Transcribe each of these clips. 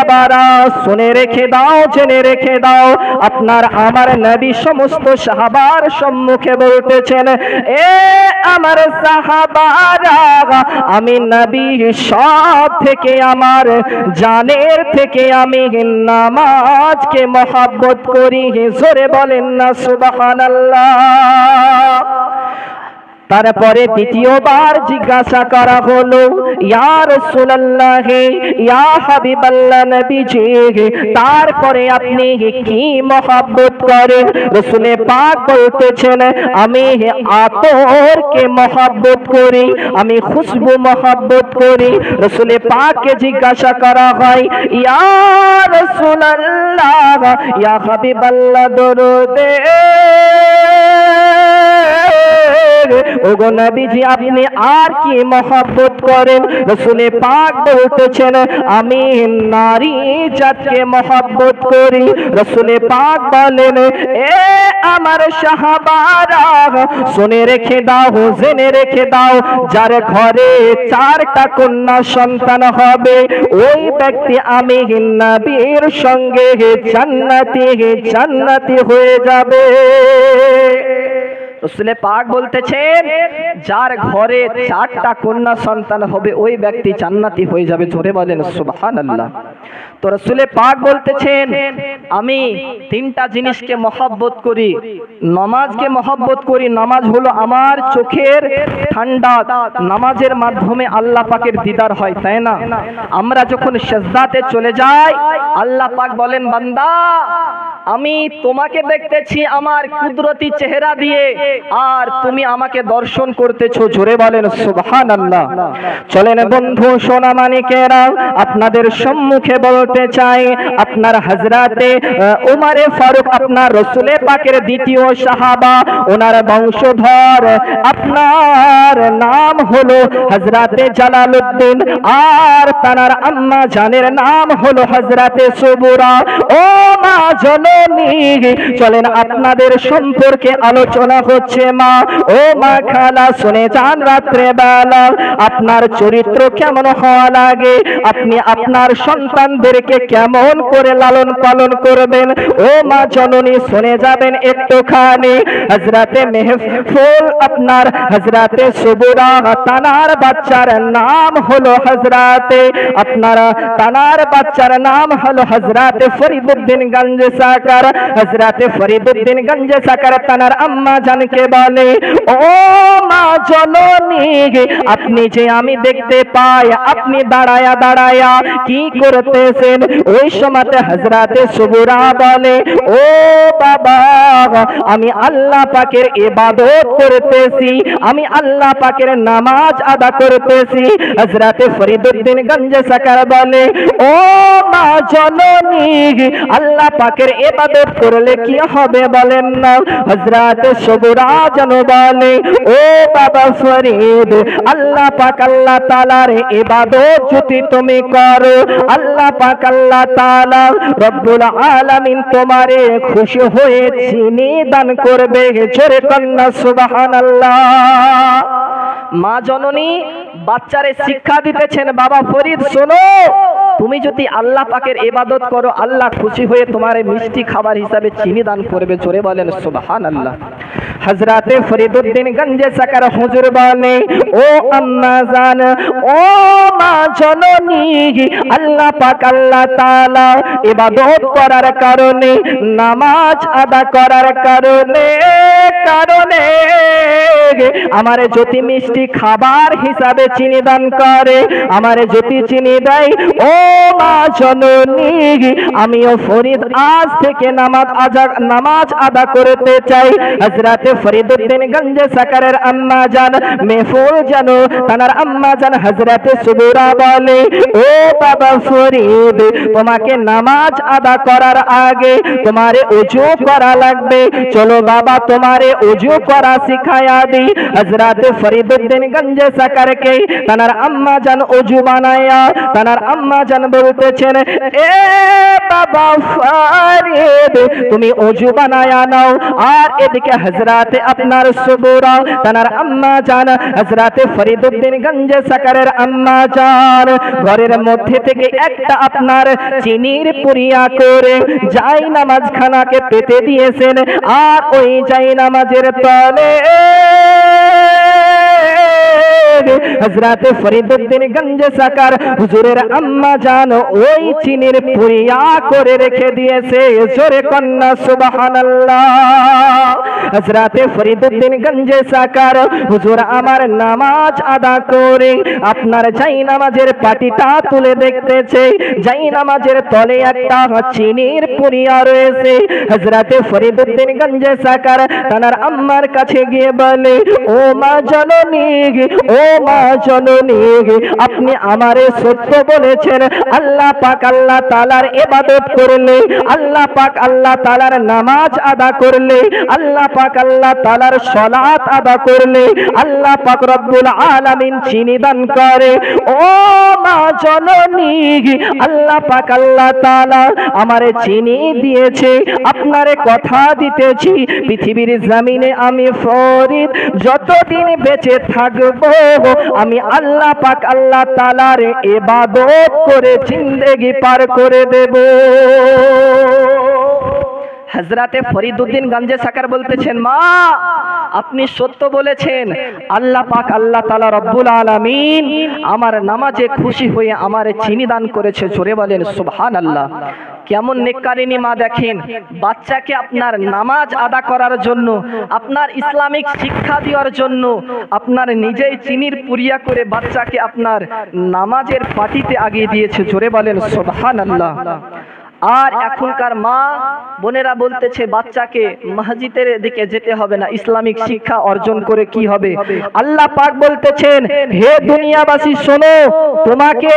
বাবারা শুনে রেখে দাও, জেনে রেখে দাও, আপনার আমার নবী সমস্ত সাহাবার সম্মুখে বলতেছেন, এ আমার সাহাবারা, আমি নবী সব থেকে আমার জানের থেকে আমি নামাজকে মহব্বত করি। জোরে বলেন না সুবহানাল্লাহ। তারপরে দ্বিতীয়বার জিজ্ঞাসা করা হলো, ইয়া রাসূলুল্লাহ, ইয়া হাবিবাল্লাহ নবীজি, তারপরে আপনি কি মহব্বত করেন? রাসূলে পাক বলতেছেন, আমি আতরকে মহব্বত করি, আমি খুশবু মহব্বত করি। রাসূলে পাককে জিজ্ঞাসা করা হয়, ইয়া রাসূলুল্লাহ, ইয়া হাবিবাল্লাহ দরুদে ওগো নবীজি আপনি আর কি মহব্বত করেন? রাসূলে পাক বলতেছেন, আমি নারী জাতকে মহব্বত করি। রাসূলে পাক বলেন, এ আমার সাহাবারা শুনে রেখে দাও, জেনে রেখে দাও, যার ঘরে 4টা কন্যা সন্তান হবে ওই ব্যক্তি আমি নবীর সঙ্গে জান্নাতি হয়ে যাবে। রাসূলে পাক বলতেছেন, যার ঘরে 4টা কন্যা সন্তান হবে ওই ব্যক্তি জান্নাতি হয়ে যাবে। জোরে বলেন সুবহানাল্লাহ। তো রাসূলে পাক বলতেছেন, আমি 3টা জিনিসকে মহব্বত করি, নামাজকে মহব্বত করি। নামাজ হলো আমার চোখের ঠান্ডা, নামাজের মাধ্যমে আল্লাহ পাকের দিদার হয়, তাই না? আমরা যখন সিজদাতে চলে যাই, আল্লাহ পাক বলেন, বান্দা আমি তোমাকে দেখতেছি আমার কুদরতি চেহারা দিয়ে, আর তুমি আমাকে দর্শন করতেছো। জোরে বলেন সুবহানাল্লাহ। চলেন বন্ধু সোনা মানিকেরা, আপনাদের সম্মুখে বলতে চাই, আপনার হযরতে উমরে ফারুক, আপনার রাসূলে পাকের দ্বিতীয় সাহাবা, ওনার বংশধর, আপনার নাম হলো হযরতে জালালউদ্দিন, আর তার আম্মা জানের নাম হলো হযরতে সুবরা। ও মা জননী, চলেন আপনাদের সম্পর্কে আলোচনা হচ্ছে। মা, ও মা খালা, শুনে যান রাত্রে বেলা আপনার চরিত্র কেমন হওয়া লাগে, আপনি আপনার সন্তানদেরকে কেমন করে লালন পালন করবেন। ও মা জননী শুনে যাবেন একটুখানি। হযরতে মেহফুল, আপনার হযরতে সুবরা, তানার বাচ্চার নাম হলো হযরতে, আপনার তানার বাচ্চার নাম হলো হযরতে ফরিদউদ্দিন গঞ্জে সাকার। হযরতে ফরিদউদ্দিন গঞ্জে সাকার তানার আম্মা জানকে বলে, ও মা জননী, আপনি যে আমি দেখতে পাই আপনি দাঁড়ায়া দাঁড়ায়া কি করতেছেন? ওই সময়তে হযরতে সুবরা বলে, ও বাবা, আমি আল্লাহ পাকের ইবাদত করতেছি, আমি আল্লাহ পাকের নামাজ আদা করতেছি। হযরতে ফরিদউদ্দিন গঞ্জে সাকার বলে, ও মা জননী, আল্লাহ পাকের ইবাদত করলে কি হবে বলেন না? হযরতে সুবরা যেন বলে, ও বাবা ফরিদ, আল্লাহ পাক আল্লাহ তাআলার ইবাদত যদি তুমি করো, আল্লাহ পাক আল্লাহ তাআলা রব্বুল আলামিন তোমারে খুশি হয়ে চিনি দান করবে। জোরে কন্না সুবহানাল্লাহ। মা জননী বাচ্চারে শিক্ষা দিতেছেন, বাবা ফরিদ শোনো, তুমি যদি আল্লাহ পাকের ইবাদত করো, আল্লাহ খুশি হয়ে তোমারে মিষ্টি খাবার হিসাবে চিনি দান করবে। জোরে বলেন সুবহানাল্লাহ। হযরতে ফরিদউদ্দিন গঞ্জে সাকার হুজুর বলে, ও আম্মা জান, ও মা জননী, আল্লাহ পাক আল্লাহ তাআলা ইবাদত করার কারণে, নামাজ আদা করার কারণে আমারে যদি মিষ্টি খাবার হিসাবে চিনি দান করে, আমারে যদি চিনি দেয়, ও মা জননী, আমিও ফরিদ আজ থেকে নামাজ আদা করতে চাই। হযরতে ফরিদউদ্দিন গঞ্জে সাকারের আম্মা জান মেহফুল জানো, তার আম্মা জান হযরতে সুবরা বলে, ও বাবা ফরিদ, তোমাকে নামাজ আদা করার আগে তোমারে ওযু করা লাগবে, চলো বাবা তোমারে ওযু করা শিখায়া দিই। হযরতে ফরিদউদ্দিন গঞ্জে সাকারকে তার আম্মা জান ওযু বানায়া তার আম্মা জান বলতে বলতেছেন, এ বাবা ফরিদ তুমি ওযু বানায়া নাও। আর এদিকে হযরতে আপনার সুবরা তানার আম্মা জান হযরতে ফরিদউদ্দিন গঞ্জে সাকারের আম্মা জান ঘরের মধ্যে থেকে একটা আপনার চিনির পুরিয়া করে জাই নামাজ খানাকে পেতে দিয়েছেন। আর ওই জাই নামাজের তলে হযরতে ফরিদউদ্দিন গঞ্জে সাকার হুজুরের আম্মা জান ওই চিনির পুরিয়া করে রেখে দিয়েছে। জোরে কন্না সুবহানাল্লাহ। হযরতে ফরিদউদ্দিন গঞ্জে সাকার হুজুর আমার নামাজ আদা করে আপনার জাই নামাজের পাটিটা তুলে দেখতেছে, জাই নামাজের তলে একটা চিনির পুরিয়া রয়েছে। হযরতে ফরিদউদ্দিন গঞ্জে সাকার তানার আম্মার কাছে গিয়ে বলে, ও মা জননী, ও মা জননী, আপনি আমারে সত্য বলেছেন। আল্লাহ পাক আল্লাহ তাআলার ইবাদত করলে, আল্লাহ পাক আল্লাহ তাআলার নামাজ আদা করলে, আল্লাহ পাক আল্লাহ তাআলার সালাত আদা করলে আল্লাহ পাক রব্বুল আলামিন চিনি দান করে। ও মা জননী, আল্লাহ পাক আল্লাহ তাআলা আমারে চিনি দিয়েছে। আপনারে কথা দিতেছি পৃথিবীর জমিনে আমি ফরিদ যতদিন বেঁচে থাকব আমি আল্লাহ পাক আল্লাহ তাআলার ইবাদত করে জিন্দেগি পার করে দেব। হযরতে ফরিদউদ্দিন গঞ্জে সাকার বলতেছেন, মা আপনি সত্য বলেছেন। আল্লাহ পাক আল্লাহ তাআলা রব্বুল আলামিন আমার নামাজে খুশি হয়ে আমারে চিনি দান করেছে। জোরে বলেন সুবহানাল্লাহ। কেমন নেককারিনী মা দেখেন, বাচ্চাকে আপনার নামাজ আদা করার জন্য, আপনার ইসলামিক শিক্ষা দেওয়ার জন্য আপনার নিজেই চিনির পুরিয়া করে বাচ্চাকে আপনার নামাজের পাটিতে আগিয়ে দিয়েছে। জোরে বলেন সুবহানাল্লাহ। আর এখনকার মা বোনেরা বলতেছে বাচ্চাকে মসজিদের দিকে যেতে হবে না, ইসলামিক শিক্ষা অর্জন করে কি হবে। আল্লাহ পাক বলতেছেন, হে দুনিয়াবাসী শোনো, তোমাকে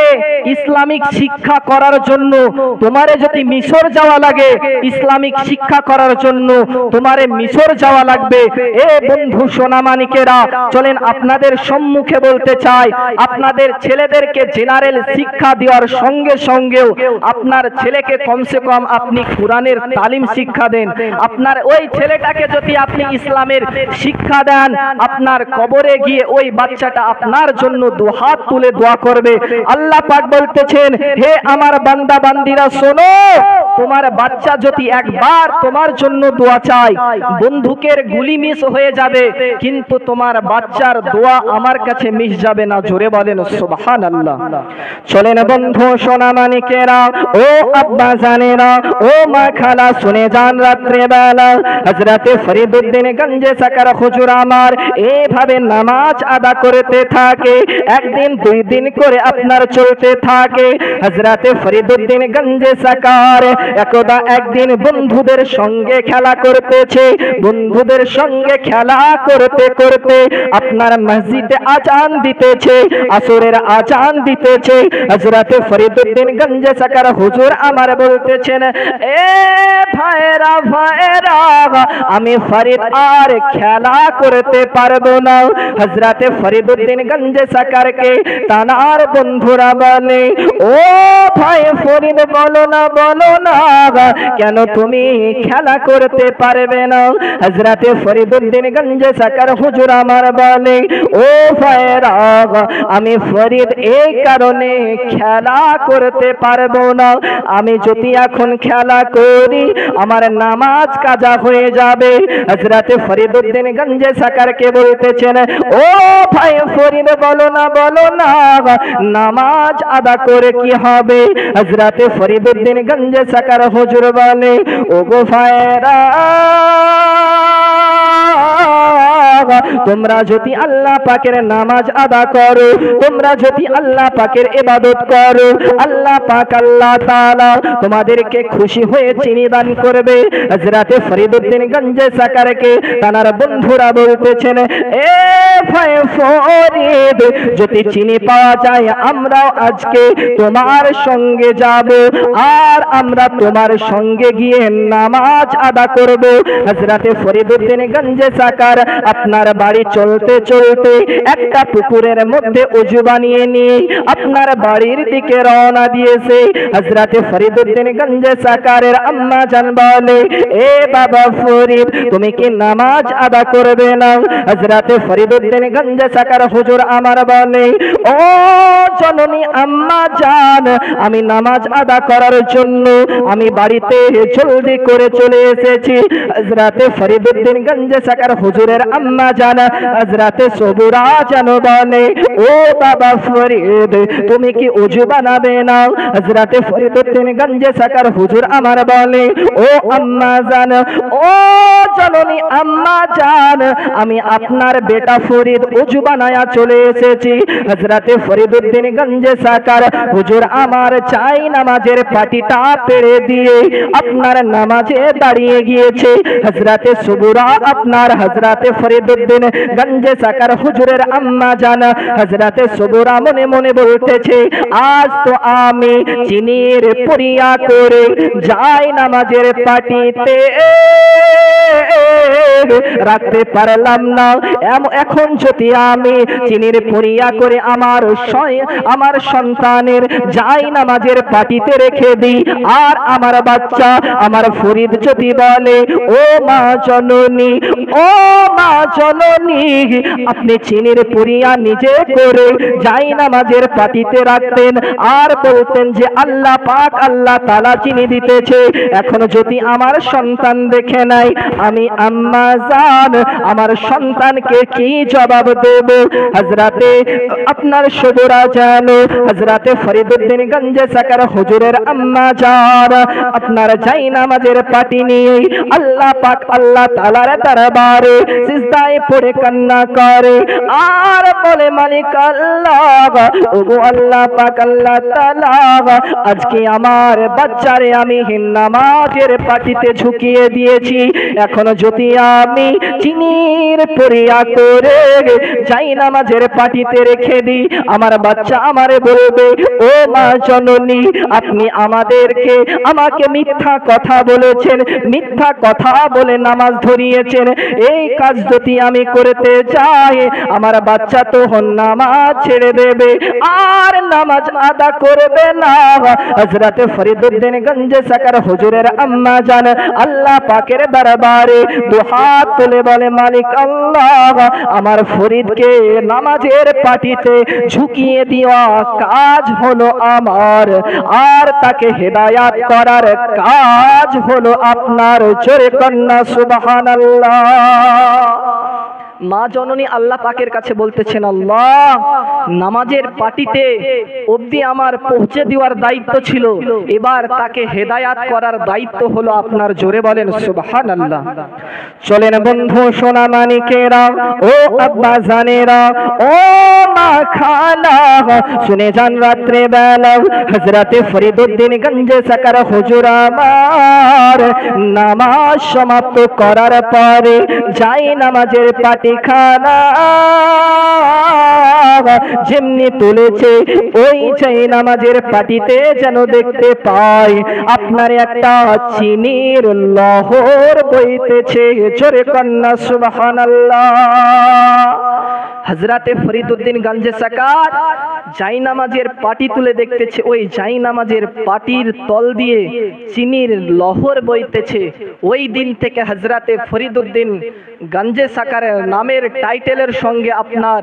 ইসলামিক শিক্ষা করার জন্য তোমারে যদি মিশর যাওয়া লাগে, ইসলামিক শিক্ষা করার জন্য তোমারে মিশর যাওয়া লাগবে। এ বন্ধু সোনামানিকেরা চলেন আপনাদের সম্মুখে বলতে চাই, আপনাদের ছেলেদেরকে জেনারেল শিক্ষা দেওয়ার সঙ্গে সঙ্গেও আপনার ছেলেকে কমসে কম আপনি কোরআনের তালিম শিক্ষা দেন। আপনার ওই ছেলেটাকে যদি আপনি ইসলামের শিক্ষা দেন, আপনার কবরে গিয়ে ওই বাচ্চাটা আপনার জন্য দুহাত তুলে দোয়া করবে। আল্লাহ পাক বলতেছেন, হে আমার বান্দা বান্দিরা শোনো, তোমার বাচ্চা যদি একবার তোমার জন্য দোয়া চায়, বন্দুকের গুলি মিস হয়ে যাবে কিন্তু তোমার বাচ্চার দোয়া আমার কাছে মিস যাবে না। জোরে বলেন সুবহানাল্লাহ। চলেন বন্ধু সোনামানিকেরা, ও আব্বা জানেরা, ও মা খালা শুনে যান, রাত্রে বেলা হযরতে ফরিদউদ্দিন গঞ্জে সাকার হুজুর আমার এইভাবে নামাজ আদা করতে থাকে। একদিন দুই দিন করে আপনার চলতে থাকে। হযরতে ফরিদউদ্দিন গঞ্জে সাকার একদা একদিন বন্ধুদের সঙ্গে খেলা করতেছে। বন্ধুদের সঙ্গে খেলা করতে করতে আপনার মসজিদে আজান দিতেছে, আসরের আজান দিতেছে। হযরতে ফরিদউদ্দিন গঞ্জে সাকার হুজুর আমার বলতেছেন, এ ভাইরা ভাইরা আমি ফরিদ আর খেলা করতে পারবো না। হযরতে ফরিদউদ্দিন গঞ্জে সাকারকে তানার বন্ধুরা বলে, ও ভাই ফরিদ বলো না বলো না, কেন তুমি খেলা করতে পারবে না? হযরতে ফরিদউদ্দিন গঞ্জে সাকার হুজুর আমার বলে, ও ভাইরা আমি ফরিদ এই কারণে খেলা করতে পারবো না, আমি যদি এখন খেলা করি আমার নামাজ কাজা হয়ে যাবে। হযরতে ফরিদউদ্দিন গঞ্জে সাকারকে বলতেছেন, ও ভাই ফরিদ বলো না বলো না, নামাজ আদা করে কি হবে? হযরতে ফরিদউদ্দিন গঞ্জে সাকার হুজুর বলে, ও গো ভাইরা তোমরা যদি আল্লাহ পাকের নামাজ আদা করো, তোমরা যদি আল্লাহ পাকের ইবাদত করো, আল্লাহ পাক আল্লাহ তাআলা তোমাদেরকে খুশি হয়ে চিনি দান করবে। হযরতে ফরিদউদ্দিন গঞ্জে সাকারকে তার বন্ধুরা বলতেছেন, এ ভাই ফরিদ যদি চিনি পাওয়া যায় আমরাও আজকে তোমার সঙ্গে যাব আর আমরা তোমার সঙ্গে গিয়ে নামাজ আদা করব। হযরতে ফরিদউদ্দিন গঞ্জে সাকার আপনি আপনার বাড়ি চলতে চলতে একটা পুকুরের মধ্যে উজু বানিয়ে নিয়ে আপনার বাড়ির দিকে রওনা দিয়েছে। হযরতে ফরিদউদ্দিন গঞ্জে সাকারের আম্মা জান বলে, এ বাবা ফরিদ, তুমি কি নামাজ আদা করবে না? হযরতে ফরিদউদ্দিন গঞ্জে সাকার হুজুর আমার বলে, ও জননী আম্মা জান, আমি নামাজ আদা করার জন্য আমি বাড়িতে জলদি করে চলে এসেছি। হযরতে ফরিদউদ্দিন গঞ্জে সাকার হুজুরের আম্মা জান হযরতে সবুরা জান বলে, ও বাবা ফরিদ, তুমি কি ওযু বানাবে না? হযরতে ফরিদউদ্দিন গঞ্জে সাকার হুজুর আমার বলে, ও আম্মা জান, ও জননী আম্মা জান, আমি আপনার বেটা ফরিদ ওযু বানায়া চলে এসেছি। হযরতে ফরিদউদ্দিন গঞ্জে সাকার হুজুর আমার চাই নামাজের পাটিটা পেড়ে দিয়ে আপনার নামাজে দাঁড়িয়ে গিয়েছে। হযরতে সবুরা আপনার হযরতে ফরিদউদ্দিন গঞ্জে সাকার হুজুরের আম্মা জান হযরতে সবুরা মনে মনে বলতেছে, আজ তো আমি চিনির পুরিয়া করে যাই নামাজের পাটিতে রাখতে পারলাম না। এখন যদি আমি চিনির পুরিয়া করে আমার সন্তানের যাই নামাজের পাটিতে রেখে দিই, আর আমার বাচ্চা আমার ফরিদ যদি বলে, ও মা জননী, ও মা জননী, আপনি চিনির পুরিয়া নিজে করে যাই নামাজের পাটিতে রাখতেন আর বলতেন যে আল্লাহ পাক আল্লাহ তাআলা চিনি দিতেছে, এখন যদি আমার সন্তান দেখে নাই, আমি আম্মা জান আমার সন্তানকে কি জবাব দেব? হযরতে আপনার সবুরা জানো হযরতে ফরিদউদ্দিন গঞ্জে সাকার হুজুরের আম্মা জান আপনার যাই নামাজের পাটি নিয়ে আল্লাহ পাক আল্লাহ তাআলার দরবারে সিজদায় পড়ে কান্না করে আর বলে, মালিক আল্লাহ, ওগো আল্লাহ পাক আল্লাহ তাআলা, আজকে আমার বাচ্চারে আমি নামাজের পাটিতে ঝুঁকিয়ে দিয়েছি, এখন যদি আমি চিনির পুরিয়া করে যাই নামাজের পাটিতে রেখে দিই, আমার বাচ্চা আমারে বলবে, ও মা জননী, আপনি আমাকে মিথ্যা কথা বলেছেন, মিথ্যা কথা বলে নামাজ ধরিয়েছেন, এই কাজ যদি আমি করতে যাই আমার বাচ্চা তো নামাজ ছেড়ে দেবে আর নামাজ আদা করবে না। হযরতে ফরিদউদ্দিন গঞ্জে সাকার হুজুরের আম্মা জান আল্লাহ পাকের দরবারে দুহাত তুলে বলে, মালিক আল্লাহ, আমার ফরিদকে নামাজের পাটিতে ঝুঁকিয়ে দেওয়া কাজ হলো আমার, আর তাকে হেদায়াত করার কাজ হলো আপনার। জোরে কন্যা সুবহানাল্লাহ। মা জননী আল্লাহ পাকের কাছে বলতেছেন, আল্লাহ, নামাজের পাটিতে অবধি আমার পৌঁছে দেওয়ার দায়িত্ব ছিল, এবার তাকে হেদায়াত করার দায়িত্ব হলো আপনার। জোরে বলেন সুবহানাল্লাহ। চলেন বন্ধু সোনা মানিকেরা, ও আব্বা জানেরা, ও মা খালা, শুনে যান রাত্রে বেলা হযরতে ফরিদউদ্দিন গঞ্জে সাকার হুজুর আমার নামাজ সমাপ্ত করার পরে যাই নামাজের পাটি খানা যেমনি তুলেছে ওই চাই নামাজের পাটিতে যেন দেখতে পাই আপনার একটা চিনির লহর বইতেছে। জোরে কন্যা সুবহানাল্লাহ। হযরতে ফরিদউদ্দিন গঞ্জে সাকার যাই নামাজের পাটি তুলে দেখতেছে, ওই যাই নামাজের পাটির তল দিয়ে চিনির লহর বইতেছে। ওই দিন থেকে হযরতে ফরিদউদ্দিন গঞ্জে সাকারের নামের টাইটেলের সঙ্গে আপনার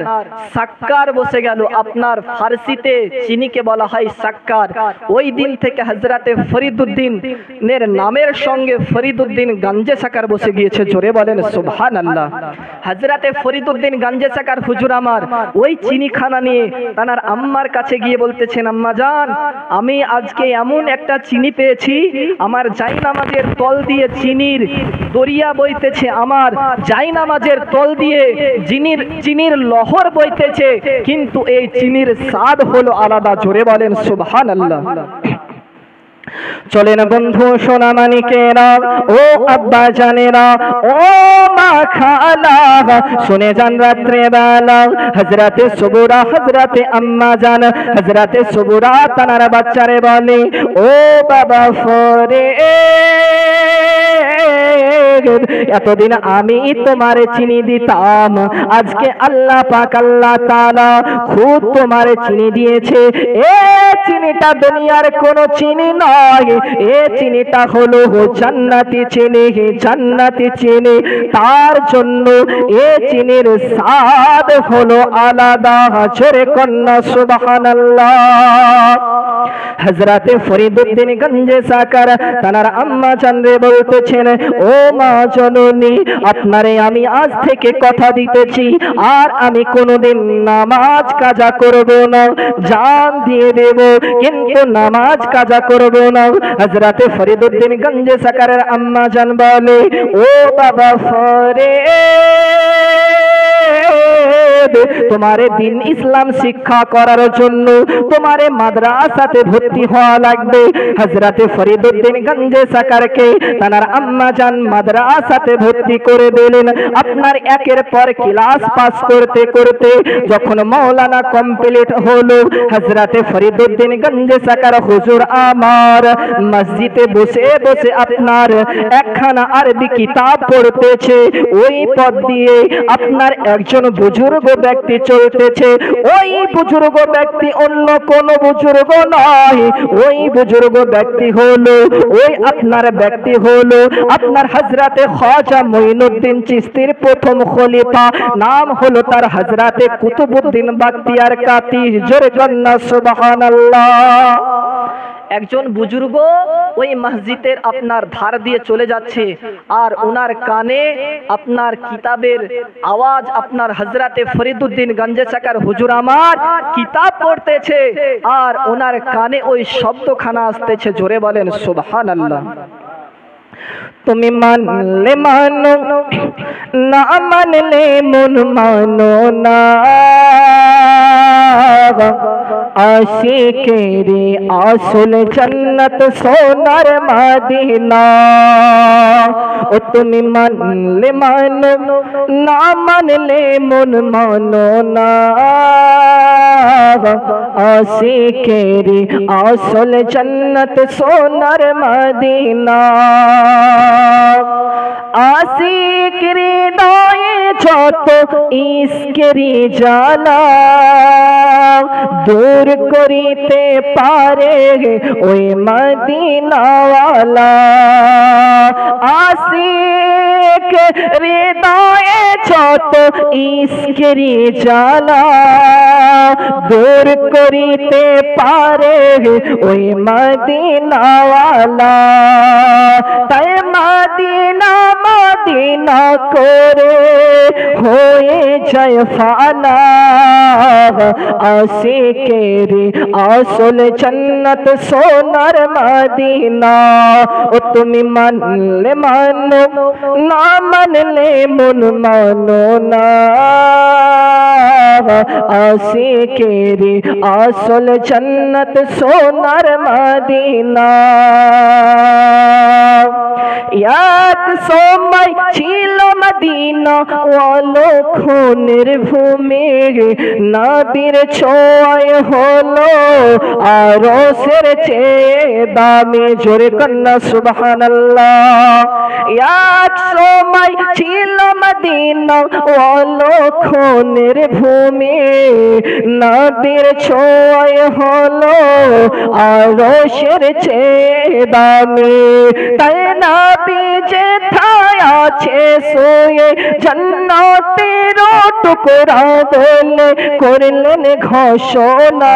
সাক্কার বসে গেল। আপনার ফার্সিতে চিনিকে বলা হয় সাক্কার। ওই দিন থেকে হযরতে ফরিদউদ্দিনের নামের সঙ্গে ফরিদউদ্দিন গঞ্জে সাকার বসে গিয়েছে। জোরে বলেন সুবহানাল্লাহ। হযরতে ফরিদউদ্দিন গঞ্জে সাকার হুজুর আমার ওই চিনিখানা নিয়ে তার আম্মার কাছে গিয়ে বলতেছেন, আম্মা জান, আমি আজকে এমন একটা চিনি পেয়েছি, আমার যাই নামাজের তল দিয়ে চিনির দরিয়া বইতেছে, আমার যাই নামাজের তল দিয়ে চিনির লহর বইতেছে, কিন্তু এই চিনির স্বাদ হলো আলাদা। জোরে বলেন সুবহানাল্লাহ। চলেন বন্ধু সোনা মানিকেরা, ও আব্বা জানেরা, ও মা খালা, শুনে যান রাত্রে বেলা হযরতে সবুরা হযরতে আম্মা জান হযরতে সবুরা তার বাচ্চারে বলে, ও বাবা ফরিদ, এতদিন আমি তোমারে চিনি দিতাম, আজকে আল্লাহ পাক আল্লাহ তাআলা খুদ তোমারে চিনি দিয়েছে। এ চিনিটা দুনিয়ার কোনো চিনি নয়, এ চিনিটা হলো জান্নাতি চিনি, জান্নাতি চিনি। তার জন্য এ চিনির স্বাদ হলো আলাদা। জোরে কন্যা সুবহানাল্লাহ। হযরতে ফরিদউদ্দিন গঞ্জে সাকার তার আম্মা জানরে বলতেছেন, ও মা জননী, আপনারে আমি আজ থেকে কথা দিতেছি, আর আমি কোনোদিন নামাজ কাজা করব না, জান দিয়ে দেব, কিন্তু নামাজ কাজা করব না। হযরতে ফরিদউদ্দিন গঞ্জে সাকারের আম্মা জান বলে, ও বাবা ফরিদ, তোমারে দিন ইসলাম শিক্ষা করার জন্য তোমারে মাদ্রাসাতে ভর্তি হওয়া লাগবে। হযরতে ফরিদউদ্দিন গঞ্জে সাকারকে তার আম্মা জান মাদ্রাসাতে ভর্তি করে দিলেন। আপনার একের পর ক্লাস পাস করতে করতে যখন মাওলানা কমপ্লিট হলো, হযরতে ফরিদউদ্দিন গঞ্জে সাকার হুজুর আমার মসজিদে বসে বসে আপনার একখানা আরবি কিতাব পড়তেছে। ওই পথ দিয়ে আপনার একজন বুজুর্গ ব্যক্তি চলতেছে। ওই বুজুর্গ ব্যক্তি অন্য কোন বুজুর্গ নয়, ওই বুজুর্গ ব্যক্তি হলো আপনার হযরতে খাজা মঈনুদ্দিন চিশতির প্রথম খলিফা, নাম হলো তার হযরতে কুতুবউদ্দিন বাখতিয়ার কাতি। জোরে কন্যা সুবহানাল্লাহ। একজন বুজুর্গ ওই মসজিদের আপনার ধার দিয়ে চলে যাচ্ছে, আর ওনার কানে আপনার কিতাবের আওয়াজ, আপনার হযরতে ফরিদউদ্দিন গঞ্জে সাকার হুজুর আমার কিতাব পড়তেছে, আর ওনার কানে ওই শব্দখানা আসতেছে। জোরে বলেন সুবহানাল্লাহ। তুমি মানলে মানো, না মানলে মন মানো না, আশিকেরি আসল জান্নাত সোনার মদিনা। ও তুমি মানলে মানো, না মানলে মন মানো না, আশিকেরি আসল জান্নাত সোনার মদিনা। আশিক হৃদয়ে যত ইশকেরি জ্বালা, দূর করিতে পারে ওই মদিনাওয়ালা। আশিক হৃদয়ে যত ইশকেরি জ্বালা, দূর করিতে পারে ওই মদিনাওয়ালা। তাই মদিনা মদিনা করে হয়ে যায় ফানা, আশিকেরি আসল জান্নাত সোনার মদিনা। ও তুমি মানলে মানো, না মানলে মন মানো না, আশিকেরি আসল জান্নাত সোনার মদিনা। এক সময় ছিল মদিনা অলক্ষণের ভূমি, নবীর ছোঁয়ায় হলো আরশের চেয়ে দামি। জোরে কন্যা সুবহানাল্লাহ। এক সময় ছিল মদিনা অলক্ষণের ভূমি, নবীর ছোঁয়ায় হলো আরশের চেয়ে দামি। তাই নবী যেথায় আছে সোয়ে জান্নাতের টুকরা বলে করলেন ঘোষণা,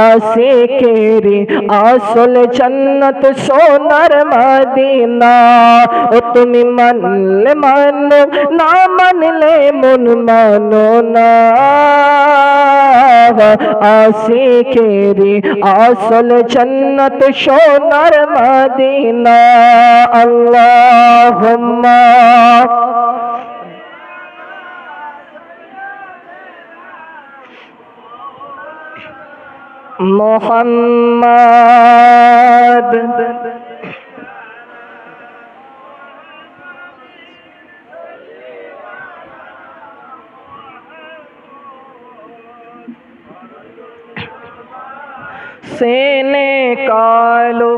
আশিকেরি আসল জান্নাত সোনার মদিনা। ও তুমি মানলে মানো, না মানলে মন মানো না, আশিকেরি আসল জান্নাত সোনার মদিনা। আল্লাহুম্মা মুহাম্মাদ। से निकालो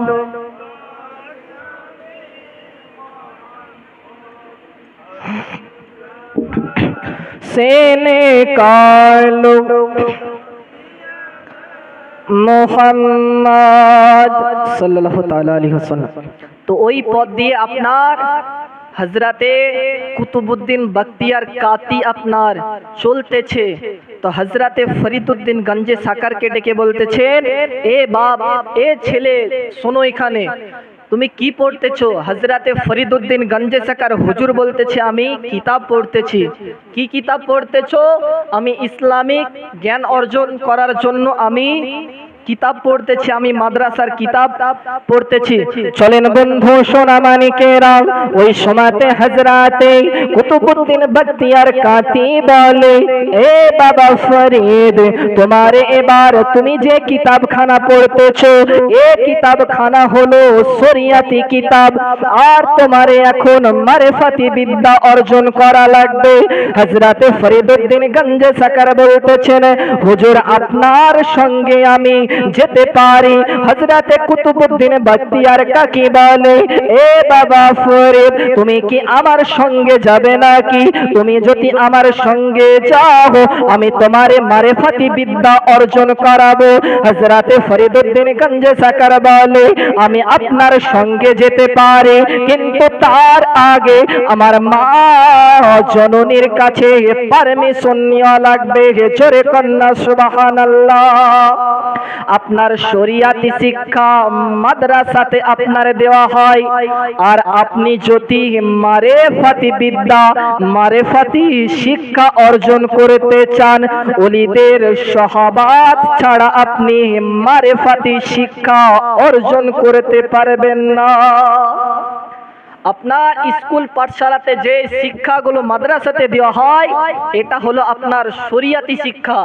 से निकालो মোহাম্মদ সাল্লাল্লাহু তাআলা আলাইহি ওয়াসাল্লাম। তো ওই পথ দিয়ে আপনার হযরতে কুতুবউদ্দিন বখতিয়ার কাতি আপনার চলতেছে। তো হযরতে ফরিদউদ্দিন গঞ্জে সাকারকে ডেকে বলতেছেন, এ বাপ, এ ছেলে, শোনো এখানে তুমি কি পড়তেছো? হযরতে ফরিদউদ্দিন গঞ্জে সাকার হুজুর বলতেছে, আমি কিতাব পড়তেছি। কি কিতাব পড়তেছো? আমি ইসলামিক জ্ঞান অর্জন করার জন্য আমি কিতাব পড়তেছি, আমি মাদ্রাসার কিতাব পড়তেছি। চলেন বন্ধু সোনা মানিকেরা, ওই সময়তে হযরতে কুতুবউদ্দিন বখতিয়ার কাতি বলে, এ বাবা ফরিদ, তোমারে এবার তুমি যে কিতাবখানা পড়তেছো, এ কিতাবখানা হলো শরিয়াতি কিতাব, আর তোমারে এখন মারিফাতি বিদ্যা অর্জন করা লাগবে। হযরতে ফরিদউদ্দিন গঞ্জে সাকার বলতেছেন, হুজুর আপনার সঙ্গে আমি যেতে পারি। হযরতে কুতুবউদ্দিন বখতিয়ার কাকি বলে, এ বাবা ফরিদ, তুমি কি আমার সঙ্গে যাবে নাকি? তুমি যদি আমার সঙ্গে যাও, আমি তোমারে মারিফাতি বিদ্যা অর্জন করাবো। হযরতে ফরিদউদ্দিন গঞ্জে সাকার বলে, আমি আপনার সঙ্গে যেতে পারি, কিন্তু তার আগে আমার মা জননীর কাছে পারমিশন নেওয়া লাগবে। জোরে কন্যা সুবহানাল্লাহ। আপনার শরিয়াতি শিক্ষা মাদ্রাসাতে আপনার দেওয়া হয়, আর আপনি যদি মারিফাতি বিদ্যা, মারিফাতি শিক্ষা অর্জন করতে চান, ওলিদের সহবাত ছাড়া আপনি মারিফাতি শিক্ষা অর্জন করতে পারবেন না। আপনার স্কুল পাঠশালাতে যে শিক্ষাগুলো মাদ্রাসাতে দেওয়া হয়, এটা হলো আপনার শরিয়াতি শিক্ষা।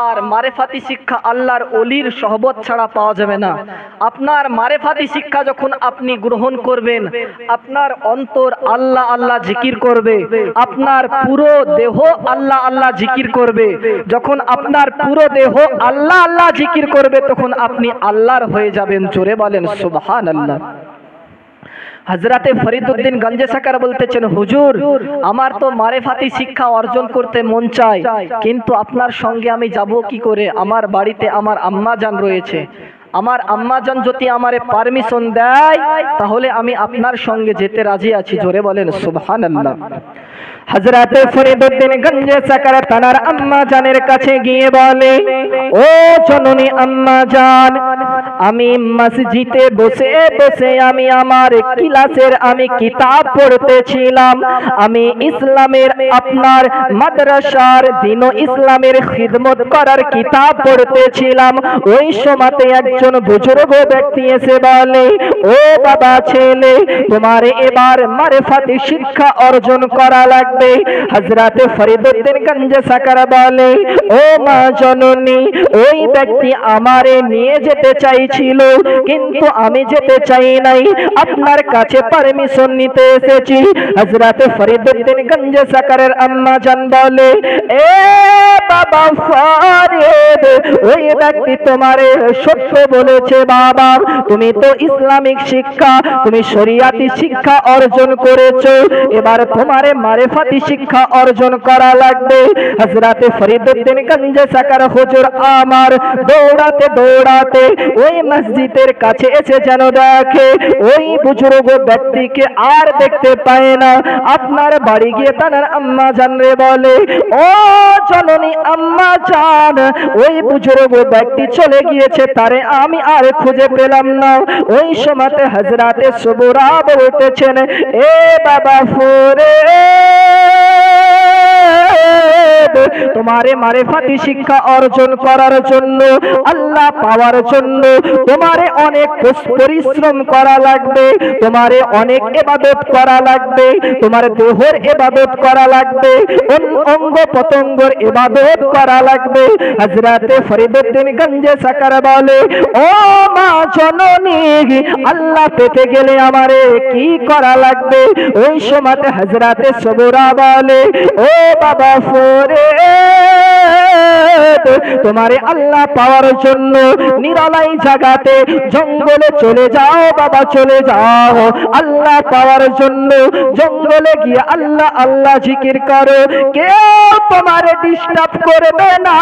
আর মারিফাতি শিক্ষা আল্লাহর ওলির সহবত ছাড়া পাওয়া যাবে না। আপনার মারিফাতি শিক্ষা যখন আপনি গ্রহণ করবেন, আপনার অন্তর আল্লাহ আল্লাহ জিকির করবে, আপনার পুরো দেহ আল্লাহ আল্লাহ জিকির করবে। যখন আপনার পুরো দেহ আল্লাহ আল্লাহ জিকির করবে, তখন আপনি আল্লাহর হয়ে যাবেন। জোরে বলেন সুবহানাল্লাহ। হযরতে ফরিদউদ্দিন গঞ্জে সাকার বলতেছেন, হুজুর আমার তো মারিফাতি শিক্ষা অর্জন করতে মন চায়, কিন্তু আপনার সঙ্গে আমি যাব কি করে? আমার বাড়িতে আমার আম্মা জান রয়েছে, আমার আম্মা জান যদি আমারে পারমিশন দেয়, তাহলে আমি আপনার সঙ্গে যেতে রাজি আছি। জোরে বলেন সুবহানাল্লাহ। হযরতে ফরিদউদ্দিন গঞ্জে সাকার তার আম্মা জানের কাছে গিয়ে বলে, ও জননী আম্মা জান, আমি মসজিদে বসে বসে আমি আমার ক্লাসের আমি কিতাব পড়তেছিলাম, আমি ইসলামের আপনার মাদ্রাসার দ্বীন ইসলামের খিদমত করার কিতাব পড়তেছিলাম। ওই সময়তে একজন বুজুর্গ ব্যক্তি এসে বলে, ও বাবা ছেলে, তোমার এবার মারিফাতি শিক্ষা অর্জন করা লাগবে। হযরতে ফরিদউদ্দিন গঞ্জে সাকার বলে, ও মা জননী, ওই ব্যক্তি আমারে নিয়ে যেতে চাইছিল, কিন্তু আমি যেতে চাই নাই, আপনার কাছে পারমিশন নিতে এসেছি। হযরতে ফরিদউদ্দিন গঞ্জে সাকারের আম্মা জান বলে, এ বাবা ফরিদ, ওই ব্যক্তি তোমারে সত্য বলেছে বাবা, তুমি তো ইসলামিক শিক্ষা, তুমি শরিয়াতি শিক্ষা অর্জন করেছো, এবার তোমারে মারিফাতি শিক্ষা অর্জন করা লাগবে। হযরতে ফরিদউদ্দিন গঞ্জে সাকার হুজুর আমার দৌড়াতে দৌড়াতে ওই মসজিদের কাছে এসে যেন দেখে ওই বুজুর্গ ব্যক্তিকে আর দেখতে পায় না। আপনার বাড়ি গিয়ে তার আম্মা জান রে বলে, ও জননী আম্মা জান, ওই বুজুর্গ ব্যক্তি চলে গিয়েছে, তারে আমি আর খুঁজে পেলাম না। ওই সময়তে হযরতে সুবরা বলতেছেন, এ বাবা ফরিদ, তোমারে মারিফাতি শিক্ষা অর্জন করার জন্য, আল্লাহ পাওয়ার জন্য তোমারে অনেক পরিশ্রম করা লাগবে, তোমারে অনেক ইবাদত করা লাগবে, তোমার দেহের ইবাদত করা লাগবে, অঙ্গ প্রত্যঙ্গের ইবাদত করা লাগবে। হযরতে ফরিদউদ্দিন গঞ্জে সাকার বলে, ও মা জননী, আল্লাহ পেতে গেলে আমারে কি করা লাগবে? ওই সময়তে হযরতে সুবরা বলে, ও বাবা ফরিদ, তোমারে আল্লাহ পাওয়ার জন্য নিরালাই জায়গাতে জঙ্গলে চলে যাও বাবা, চলে যাও। আল্লাহ পাওয়ার জন্য জঙ্গলে গিয়ে আল্লাহ আল্লাহ জিকির করো। কেউ তোমারে ডিস্টার্ব করবে না,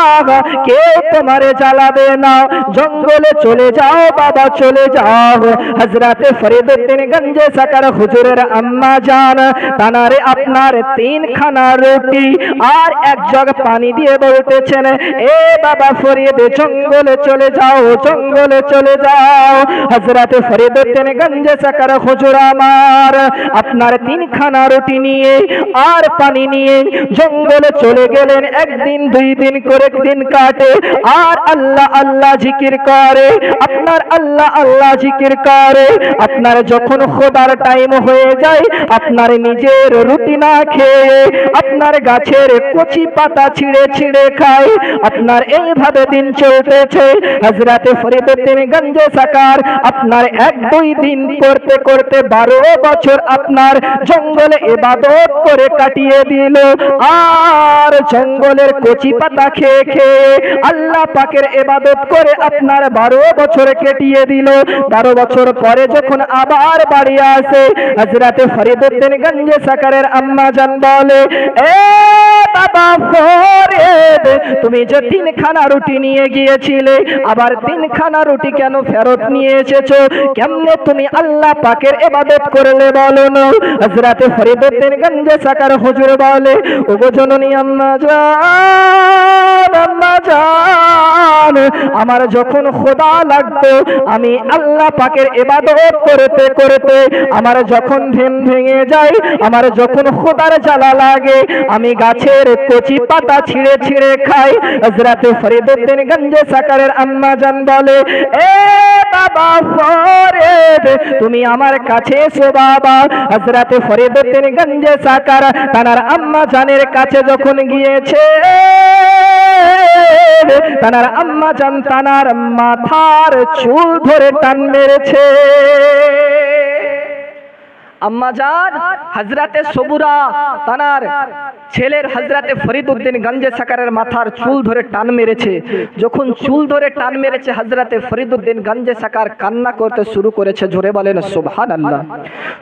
কেউ তোমারে জ্বালাবে না। জঙ্গলে চলে যাও বাবা, চলে যাও। হযরতে ফরিদউদ্দিন গঞ্জে সাকার হুজুরের আম্মা জান তানারে আপনার 3 খানা রুটি আর 1 জগ পানি দিয়ে বলতেছেন, এ বাবা ফরিদ জঙ্গলে চলে যাও, জঙ্গলে চলে যাও। হযরতে ফরিদউদ্দিন গঞ্জে সাকার হুজুর আমার আপনার 3 খানা রুটি নিয়ে আর পানি নিয়ে জঙ্গলে চলে গেলেন। 1 দিন 2 দিন করে দিন কাটে আর আল্লাহ আল্লাহ জিকির করে, আপনার আল্লাহ আল্লাহ জিকির করে। আপনার যখন খোদার টাইম হয়ে যায়, আপনার নিজের রুটি না খেয়ে আপনার গাছের কচি পাতা ছিঁড়ে ছিঁড়ে খায়। আপনার এইভাবে দিন চলতেছে। হযরতে ফরিদউদ্দিন গঞ্জে সাকার আপনার 1-2 দিন করতে করতে 12 বছর আপনার জঙ্গলে ইবাদত করে কাটিয়ে দিল। আর জঙ্গলের কচি পাতা খেয়ে খেয়ে আল্লাহ পাকের ইবাদত করে আপনার 12 বছর কেটিয়ে দিল। 12 বছর পরে যখন আবার বাড়ি আসে, হযরতে ফরিদউদ্দিন গঞ্জে সাকারের আম্মা জান বলে, এ বাবা ফরিদ তুমি যে 3 খানা রুটি নিয়ে গিয়েছিলে, আবার 3 খানা রুটি কেন ফেরত নিয়ে এসেছো? কেমনে তুমি আল্লাহ পাকের ইবাদত করলে বলো না? হযরতে ফরিদউদ্দিন গঞ্জে সাকার হুজুর বলে, ওগো জননী আম্মা জান, আম্মা জান আমার যখন খোদা লাগতো, আমি আল্লাহ পাকের ইবাদত করতে করতে আমার যখন ঘুম ভেঙে যায়, আমার যখন খোদার জ্বালা লাগে, আমি গাছের কচি পাতা ছিঁড়ে ছিঁড়ে খাই। হযরতে ফরিদউদ্দিন গঞ্জে সাকারের আম্মা জান বলে, এ বাবা ফরিদ তুমি আমার কাছে এসো বাবা। হযরতে ফরিদউদ্দিন গঞ্জে সাকার তানার আম্মা জানের কাছে যখন গিয়েছে, তানার আম্মা জান তানার মাথার চুল ধরে টান মেরেছে। আম্মা জান হযরতে সবুরা তানার ছেলের হযরতে ফরিদউদ্দিন গঞ্জে সাকারের মাথার চুল ধরে টান মেরেছে। যখন চুল ধরে টান মেরেছে, হযরতে ফরিদউদ্দিন গঞ্জে সাকার কান্না করতে শুরু করেছে। জোরে বলেন সুবহানাল্লাহ।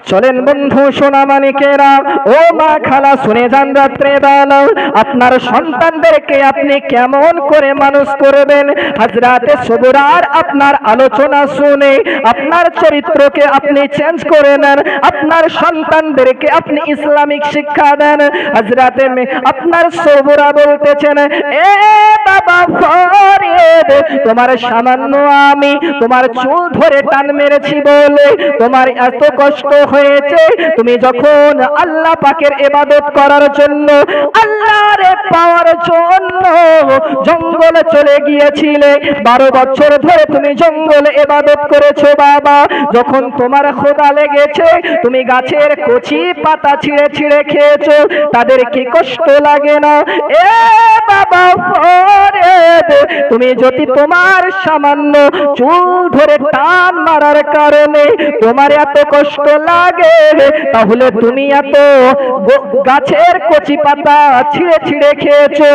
চলেন বন্ধু সোনামানিকেরা, ও মা খালা শুনে যান রাত্রে বেলা আপনার সন্তানদেরকে আপনি কেমন করে মানুষ করবেন। হযরতে সবুরার আপনার আলোচনা শুনে আপনার চরিত্রকে আপনি চেঞ্জ করে নেন, আপনার সন্তানদেরকে আপনি ইসলামিক শিক্ষা দেন। হযরতে আপনার সবুরা বলতেছেন, এ বাবা ফরিদ তোমার সামান্য আমি তোমার চুল ধরে টান মেরেছি বলে তোমার এত কষ্ট হয়েছে। তুমি যখন আল্লাহ পাকের ইবাদত করার জন্য, আল্লাহর পাওয়ার জন্য জঙ্গলে চলে গিয়েছিলে, 12 বছর ধরে তুমি জঙ্গলে ইবাদত করেছো বাবা। যখন তোমার খোদা লেগেছে, তুমি গাছের কচি পাতা ছিঁড়ে ছিঁড়ে খেয়েছো, তাদের কি কষ্ট লাগে না? এ বাবা ফরিদ তুমি যদি তোমার সামান্য চুল ধরে টান মারার কারণে তোমার এত কষ্ট লাগে, তাহলে তুমি এত গাছের কচি পাতা ছিঁড়ে ছিঁড়ে খেয়েছো,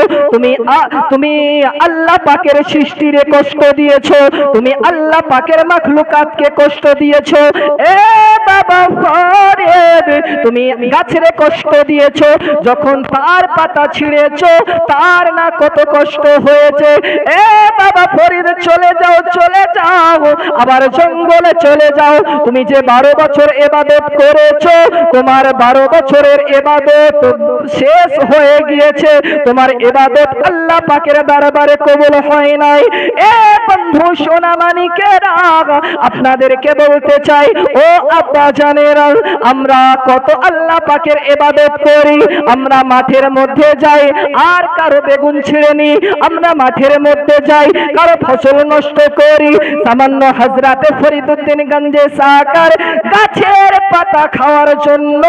তুমি আল্লাহ পাকের সৃষ্টিরে কষ্ট দিয়েছো, তুমি আল্লাহ পাকের মাখলুকাতকে কষ্ট দিয়েছো। এ বাবা ফরিদ তুমি গাছের কষ্ট দিয়েছো, যখন তার পাতা ছিঁড়েছো তার না কত কষ্ট হয়েছে। এ বাবা ফরিদ চলে যাও, চলে যাও, আবার জঙ্গলে চলে যাও। তুমি যে 12 বছর ইবাদত করেছো, তোমার 12 বছরের ইবাদত শেষ হয়ে গিয়েছে, তোমার ইবাদত আল্লাহ পাকের দরবারে কবুল হয় নাই। এ বন্ধু সোনামানিকেরা আপনাদেরকে বলতে চাই, ও আব্বা জানেরা, আমরা কত আল্লাহ পাকের ইবাদত করি। আমরা মাঠের মধ্যে যাই আর কারো বেগুন ছিঁড়ে নি, আমরা মাঠের মধ্যে যাই কারো ফসল নষ্ট করি। সামান্য হযরতে ফরিদউদ্দিন গঞ্জে সাকার গাছের পাতা খাওয়ার জন্য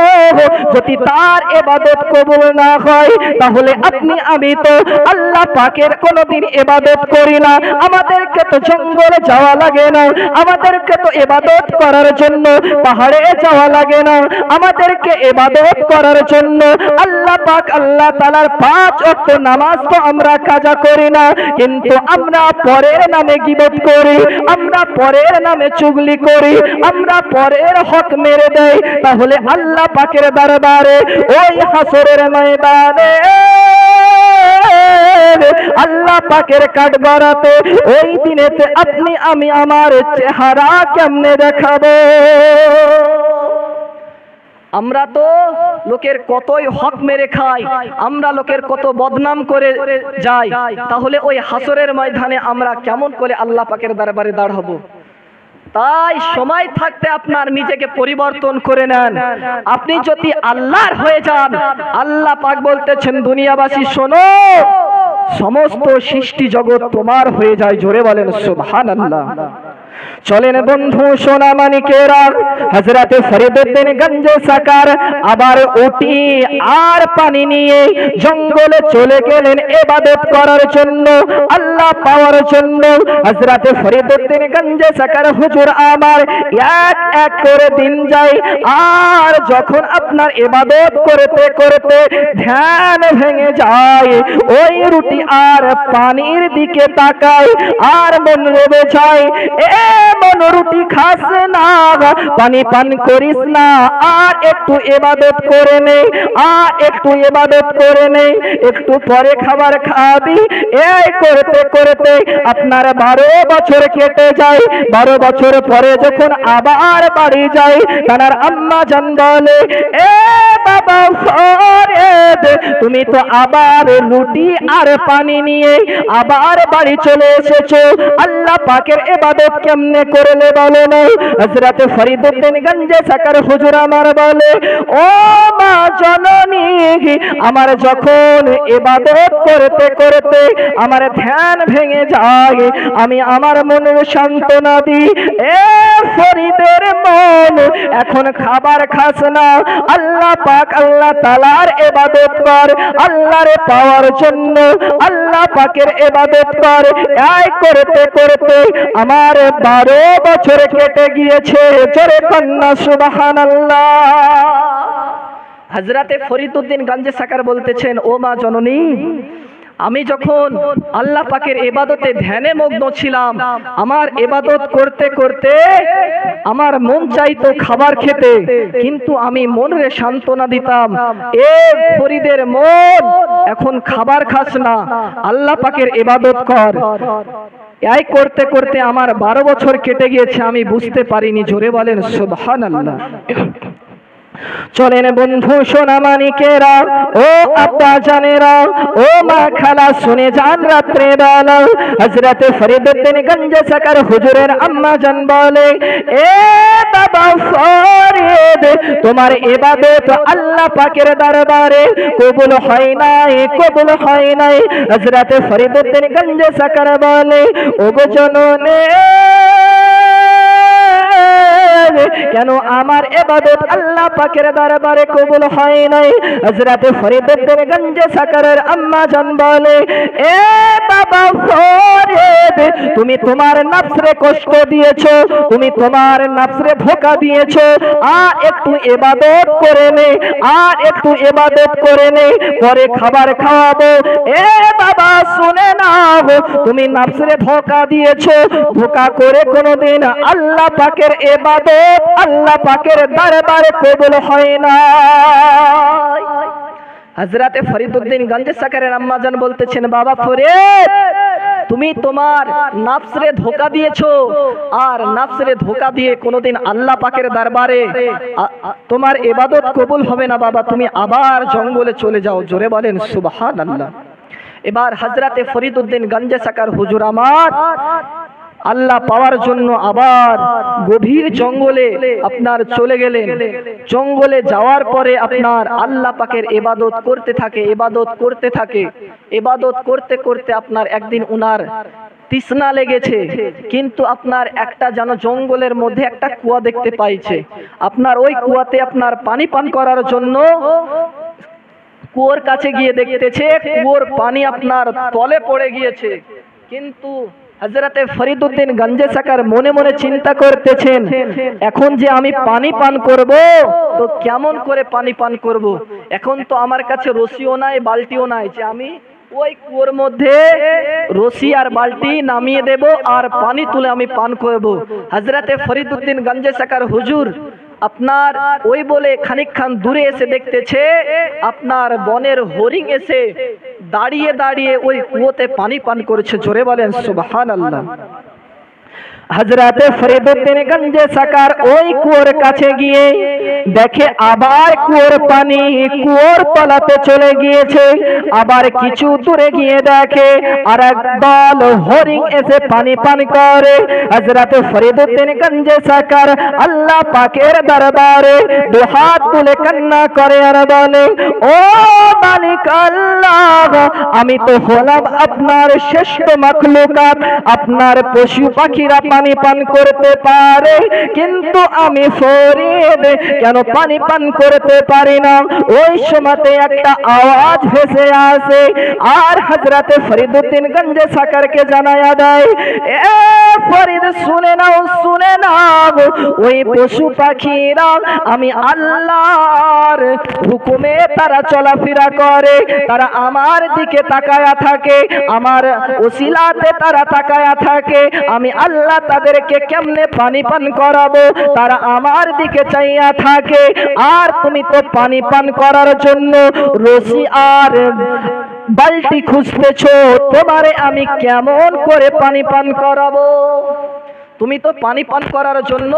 যদি তার ইবাদত কবুল না হয়, তাহলে আপনি আমি তো আল্লাহ পাকের কোনদিন ইবাদত করি না। আমাদেরকে তো জঙ্গলে যাওয়া লাগে না, আমাদেরকে তো ইবাদত করার জন্য পাহাড়ে যাওয়া লাগে না, আমাদেরকে ইবাদত করার জন্য আল্লাহ পাক আল্লাহ তাআলার 5 ওয়াক্ত নামাজ তো আমরা কাজা করি করি না, কিন্তু আমরা পরের নামে গীবত করি, আমরা পরের নামে চুগলি করি, আমরা পরের হক মেরে দেই, তাহলে আল্লাহ পাকের দরবারে ওই হাসরের ময়দানে আল্লাহ পাকের কাঠগড়াতে ওই দিনেতে আপনি আমি আমার চেহারা কেমনে দেখাবো? আমরা তো লোকের কতই হক মেরে খাই, আমরা লোকের কত বদনাম করে যাই, তাহলে ওই হাসরের ময়দানে আমরা কেমন করে আল্লাহ পাকের দরবারে দাঁড়াবো? তাই সময় থাকতে আপনার নিজেকে পরিবর্তন করে নেন। আপনি যদি আল্লাহর হয়ে যান, আল্লাহ পাক বলতেছেন দুনিয়াবাসী শোনো, সমস্ত সৃষ্টি জগৎ তোমার হয়ে যায়। জোরে বলেন সুবহানাল্লাহ। চলেন বন্ধু সোনা মানিকেরা, হযরতে ফরিদউদ্দিন গঞ্জে সাকার আবার উটি আর পানি নিয়ে জঙ্গলে চলে গেলেন ইবাদত করার জন্য, আল্লাহ পাওয়ার জন্য। হযরতে ফরিদউদ্দিন গঞ্জে সাকার হুজুর আমার এক এক করে দিন যায়, আর যখন আপনার ইবাদত করতে করতে ধ্যান ভেঙে যায়, ওই রুটি আর পানির দিকে তাকায় আর মন লেগে যায়, এমন রুটি খাস না, পানি পান করিস না, আর একটু ইবাদত করে নে, আর একটু ইবাদত করে নে, একটু পরে খাবার খাবি। এই করতে করতে আপনার 12 বছর কেটে যায়। 12 বছর পরে যখন আবার বাড়ি যায়, তার আম্মা জান বলে, এ বাবা ফরিদ, তুমি তো আবার রুটি আর পানি নিয়ে আবার বাড়ি চলে এসেছো, আল্লাহ পাকের ইবাদত কেমনে করলে বলো না? হযরতে ফরিদউদ্দিন গঞ্জে সাকার হুজুর আমার বলে, ও মা জননী, আমার যখন ইবাদত করতে করতে আমার ধ্যান ভেঙে যায়, আমি আমার মনের সান্ত্বনা দিই, এ ফরিদের মন, এখন খাবার খাস না, আল্লাহ পাক আল্লাহ তাআলার ইবাদত কর, আল্লাহর পাওয়ার জন্য আল্লাহ পাকের ইবাদত কর। এই করতে করতে আমার 12 বছর কেটে গিয়েছে। জোরে কন্না সুবহানাল্লাহ। হযরতে ফরিদউদ্দিন গঞ্জে সাকার বলতেছেন, ও মা জননী, আমি যখন আল্লাহ পাকের ইবাদতে ধ্যানে মগ্ন ছিলাম, আমার ইবাদত করতে করতে আমার মন চাইতো খাবার খেতে, কিন্তু আমি মনের সান্ত্বনা দিতাম, এ ফরিদের মন, এখন খাবার খাস না, আল্লাহ পাকের ইবাদত কর। এই করতে করতে আমার 12 বছর কেটে গিয়েছে, আমি বুঝতে পারিনি। জোরে বলেন সুবহানাল্লাহ। চলেন বন্ধু সোনা মানিকেরা, ও আব্বা জানেরা, ও মা খালা, শুনে যান রাত্রে বেলা হযরতে ফরিদউদ্দিন গঞ্জে সাকার হুজুরের আম্মা জান বলে, এ বাবা ফরিদ, তোমার ইবাদত আল্লাহ পাকের দরবারে কবুল হয় নাই, কবুল হয় নাই। হযরতে ফরিদউদ্দিন গঞ্জে সাকার বলে, ও গো জননী, কেন আমার ইবাদত আল্লাহ পাকের দরবারে কবুল হয় নাই? হযরতে ফরিদউদ্দিন গঞ্জে সাকারের আম্মা জান বলে, এ বাবা ফরিদ, তুমি তোমার নফসরে কষ্ট দিয়েছো, তুমি তোমার নফসরে ধোঁকা দিয়েছো, আর একটু ইবাদত করে নে, আর একটু ইবাদত করে নে, পরে খাবার খাওয়াবো। এ বাবা শুনে নাও, তুমি নফসরে ধোঁকা দিয়েছো, ধোঁকা করে কোনোদিন আল্লাহ পাকের ইবাদত আল্লাহ পাকের দরবারে কবুল হয় না। হযরতে ফরিদউদ্দিন গঞ্জে সাকারের আম্মা জান বলতেছেন, বাবা ফরিদ, তুমি তোমার নফসরে ধোঁকা দিয়েছো, আর নফসরে ধোঁকা দিয়ে কোনোদিন আল্লাহ পাকের দরবারে তোমার ইবাদত কবুল হবে না বাবা, তুমি আবার জঙ্গলে চলে যাও। জোরে বলেন সুবহানাল্লাহ। এবার হযরতে ফরিদউদ্দিন গঞ্জে সাকার হুজুর আমার আল্লাহ পাওয়ার জন্য আবার গভীর জঙ্গলে আপনার চলে গেলেন। জঙ্গলে যাওয়ার পরে আপনার আল্লাহ পাকের ইবাদত করতে থাকে, ইবাদত করতে থাকে, ইবাদত করতে করতে আপনার একদিন উনার তৃষ্ণা লেগেছে, কিন্তু আপনার একটা যেন জঙ্গলের মধ্যে একটা কুয়া দেখতে পাইছে। আপনার ওই কুয়াতে আপনার পানি পান করার জন্য কুয়োর কাছে গিয়ে দেখতেছে কুয়োর পানি আপনার তলে পড়ে গিয়েছে। কিন্তু হযরতে ফরিদউদ্দিন গঞ্জে সাকার মনে মনে চিন্তা করতেছেন, এখন যে আমি পানি পান করব, তো কেমন করে পানি পান করব? এখন তো আমার কাছে রশিও নাই, বালতিও নাই যে আমি ওই কুয়োর মধ্যে রশি আর বালতি নামিয়ে দেব আর পানি তুলে আমি পান করব। হযরতে ফরিদউদ্দিন গঞ্জে সাকার হুজুর আপনার ওই বলে খানিকক্ষণ দূরে এসে দেখতেছে আপনার বনের হরিণ এসে দাঁড়িয়ে দাঁড়িয়ে ওই কুয়োতে পানি পান করেছে। জোরে বলেন সুবহানাল্লাহ। হযরতে ফরিদউদ্দিন গঞ্জে সাকার ওই কুয়োর কাছে গিয়ে দেখে আবার কুয়োর পানি কুয়োর তলাতে চলে গিয়েছে। আবার কিছু দূরে গিয়ে দেখে আর এক দল হরিণ এসে পানি পান করে। হযরতে ফরিদউদ্দিন গঞ্জে সাকার আল্লাহ পাকের দরবারে দুহাত তুলে কান্না করে আর বলে, ও মালিক আল্লাহ, আমি তো হলাম আপনার শ্রেষ্ঠ মাখলুকাত, আপনার পশু পাখিরা পানি পান করতে পারে কিন্তু আমি ফরিদ কেন পানি পান করতে পারি না? ওই সময়তে একটা আওয়াজ ভেসে আসে আর হযরতে ফরিদউদ্দিন গঞ্জে সাকারকে জানায়া দেয়, এ ফরিদ শুনে নাও, শুনে নাও, ওই পশু পাখিরা আমি আল্লাহর হুকুমে তারা চলাফেরা করে, তারা আমার দিকে তাকায়া থাকে, আমার ওসিলাতে তারা তাকায়া থাকে। আমি আল্লাহ তাদেরকে কেমনে পানি পান করাবো, তারা আমার দিকে চাইয়া থাকে। আর তুমি তো পানি পান করার জন্য রশি আর বালতি খুঁজতেছো, তোমারে আমি কেমন করে পানি পান করাবো? তুমি তো পানি পান করার জন্য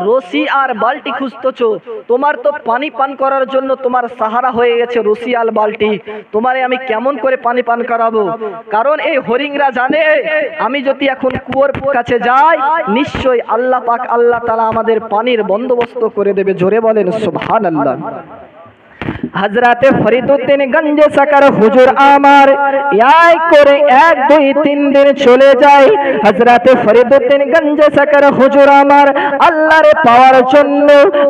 রশি আর বালতি খুঁজতেছো, তোমার তো পানি পান করার জন্য তোমার সাহারা হয়ে গেছে রশি আর বালতি, তোমারে আমি কেমন করে পানি পান করাবো? কারণ এই হরিণরা জানে আমি যদি এখন কুয়োর কাছে যাই নিশ্চয়ই আল্লাহ পাক আল্লাহ তাআলা আমাদের পানির বন্দোবস্ত করে দেবে। জোরে বলেন সুবহানাল্লাহ। হযরতে ফরিদউদ্দিন গঞ্জে সাকার হুজুর আমার এই করে 1 2 3 দিন চলে যায়। হযরতে ফরিদউদ্দিন গঞ্জে সাকার হুজুর আমার আল্লাহরে পাওয়ার জন্য,